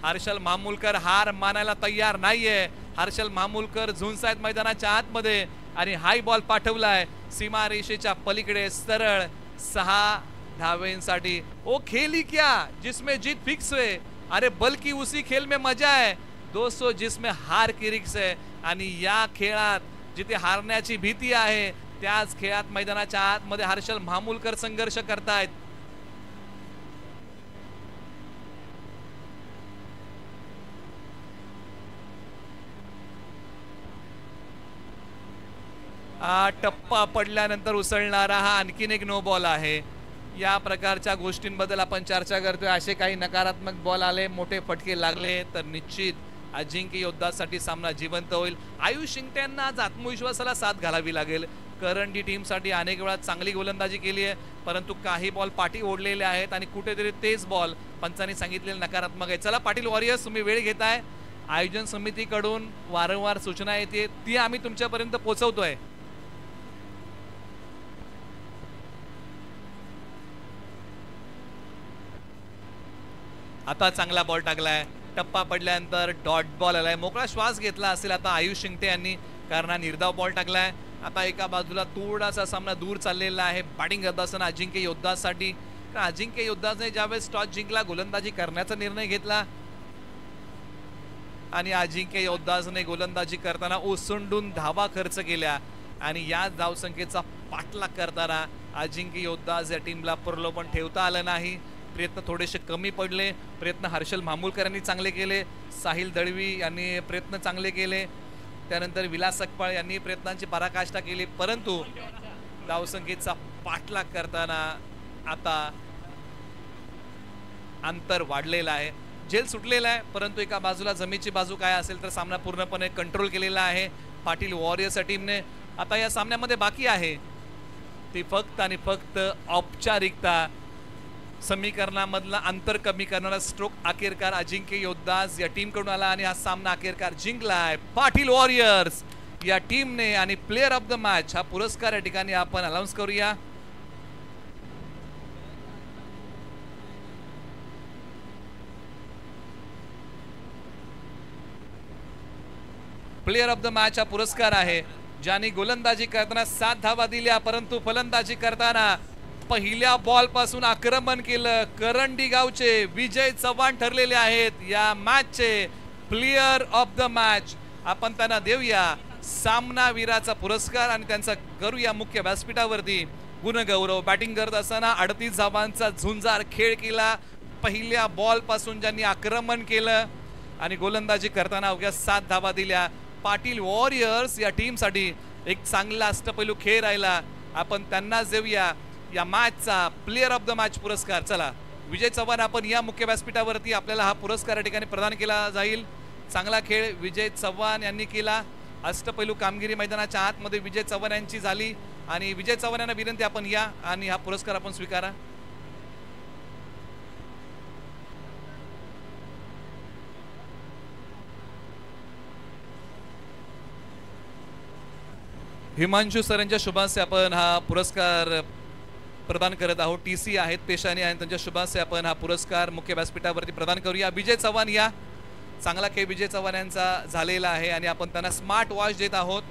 हर्षल मामूलकर हार मानायला तयार नाहीये. हर्षल मामूलकर झुंसायत मैदानाच्या आतमध्ये आणि हाय बॉल पाठवलाय सीमारेषेच्या पलीकडे सरळ 6 धावेंसाठी. ओ खेली क्या जिसमें जीत फिक्स है, अरे बल्कि उसी खेल में मजा है दोस्तों जिसमें हार की रिक्स है. आणि या खेळात जिथे हारण्याची भीती आहे त्याच खेळात मैदानाच्या आतमध्ये हर्षल मामूलकर संघर्ष करतायत. टप्पा पडल्यानंतर उसळणारा हा आणखीन एक नो बॉल आहे. या प्रकारच्या गोष्टींबद्दल आपण चर्चा करतोय. असे काही नकारात्मक बॉल आले, मोठे फटके लागले तर निश्चित अजिंक्य योद्धासाठी सामना जिवंत होईल. आयुष शिंगट्यांना आज आत्मविश्वासाला साथ घालावी लागेल. करंडी टीमसाठी अनेक वेळा चांगली गोलंदाजी केली आहे परंतु काही बॉल पाठी ओढलेले आहेत आणि कुठेतरी तेच बॉल पंचांनी सांगितलेले नकारात्मक आहे. चला पाटील वॉरियर्स, तुम्ही वेळ घेताय. आयोजन समितीकडून वारंवार सूचना येते ती आम्ही तुमच्यापर्यंत पोहोचवतोय. आता चांगला बॉल टाकलाय. टप्पा पडल्यानंतर डॉट बॉल आलाय. मोकळा श्वास घेतला असेल आता आयुष शिंगटे यांनी, कारण निर्धाव बॉल टाकलाय. आता एका बाजूला थोडासा सामना दूर चाललेला आहे बॅटिंग करत असताना अजिंक्य योद्धासाठी. अजिंक्य योद्धाने ज्यावेळेस टॉस जिंकला गोलंदाजी करण्याचा निर्णय घेतला आणि अजिंक्य योद्धाने गोलंदाजी करताना ओसंडून धावा खर्च केल्या आणि या धावसंख्येचा पाठलाग करताना अजिंक्य योद्धाज या टीमला प्रलोभन ठेवता आलं नाही. प्रयत्न थोडेसे कमी पडले. प्रयत्न हर्षल मामूलकर यांनी चांगले केले, साहिल दळवी यांनी प्रयत्न चांगले केले, त्यानंतर विलास सकपाळ यांनी प्रयत्नांची पराकाष्ठा केली परंतु धावसंख्येचा पाठलाग करताना आता अंतर वाढलेलं आहे. झेल सुटलेला आहे परंतु एका बाजूला जमेची बाजू काय असेल तर सामना पूर्णपणे कंट्रोल केलेला आहे पाटील वॉरियर्स टीमने. आता या सामन्यामध्ये बाकी आहे ती फक्त आणि फक्त औपचारिकता. समीकरणामधला अंतर कमी करणारा स्ट्रोक अखेरकार अजिंक्य योद्धाज या टीम कडून आला आणि हा सामना अखेरकार जिंकलाय पाटील वॉरियर्स या टीमने. आणि प्लेयर ऑफ द मॅच हा पुरस्कार या ठिकाणी आपण अनाउन्स करूया. प्लेयर ऑफ द मॅच हा पुरस्कार आहे ज्यांनी गोलंदाजी करताना 7 धावा दिल्या परंतु फलंदाजी करताना पहिल्या बॉल पासून आक्रमण केलं. करंडी गावचे विजय चव्हाण ठरलेले आहेत या मॅचचे प्लेयर ऑफ द मॅच. आपण त्यांना देऊया सामनावीराचा पुरस्कार आणि त्यांचा करूया मुख्य व्यासपीठावरती गुणगौरव. बॅटिंग करत असताना 38 धावांचा झुंजार खेळ केला. पहिल्या बॉल पासून ज्यांनी आक्रमण केलं आणि गोलंदाजी करताना अवघ्या 7 धावा दिल्या. पाटील वॉरियर्स या टीमसाठी एक चांगला अष्टपैलू खेळ राहिला. आपण त्यांनाच देऊया या मॅचचा प्लेयर ऑफ द मॅच पुरस्कार. चला विजय चव्हाण, आपण या मुख्य व्यासपीठावरती आपल्याला हा पुरस्कार या ठिकाणी प्रदान केला जाईल. चांगला खेळ विजय चव्हाण यांनी केला. अष्टपैलू कामगिरी मैदानाच्या आतमध्ये विजय चव्हाण यांची झाली आणि विजय चव्हाण यांना विनंती आपण या आणि हा पुरस्कार आपण स्वीकारा. हिमांशु सरांच्या शुभांचे आपण हा पुरस्कार प्रदान करत आहोत. TC आहेत पेशाने आणि त्यांच्या शुभांचे आपण हा पुरस्कार मुख्य व्यासपीठावरती प्रदान करूया. विजय चव्हाण या चांगला खेळ विजय चव्हाण यांचा झालेला आहे आणि आपण त्यांना स्मार्ट वॉच देत आहोत.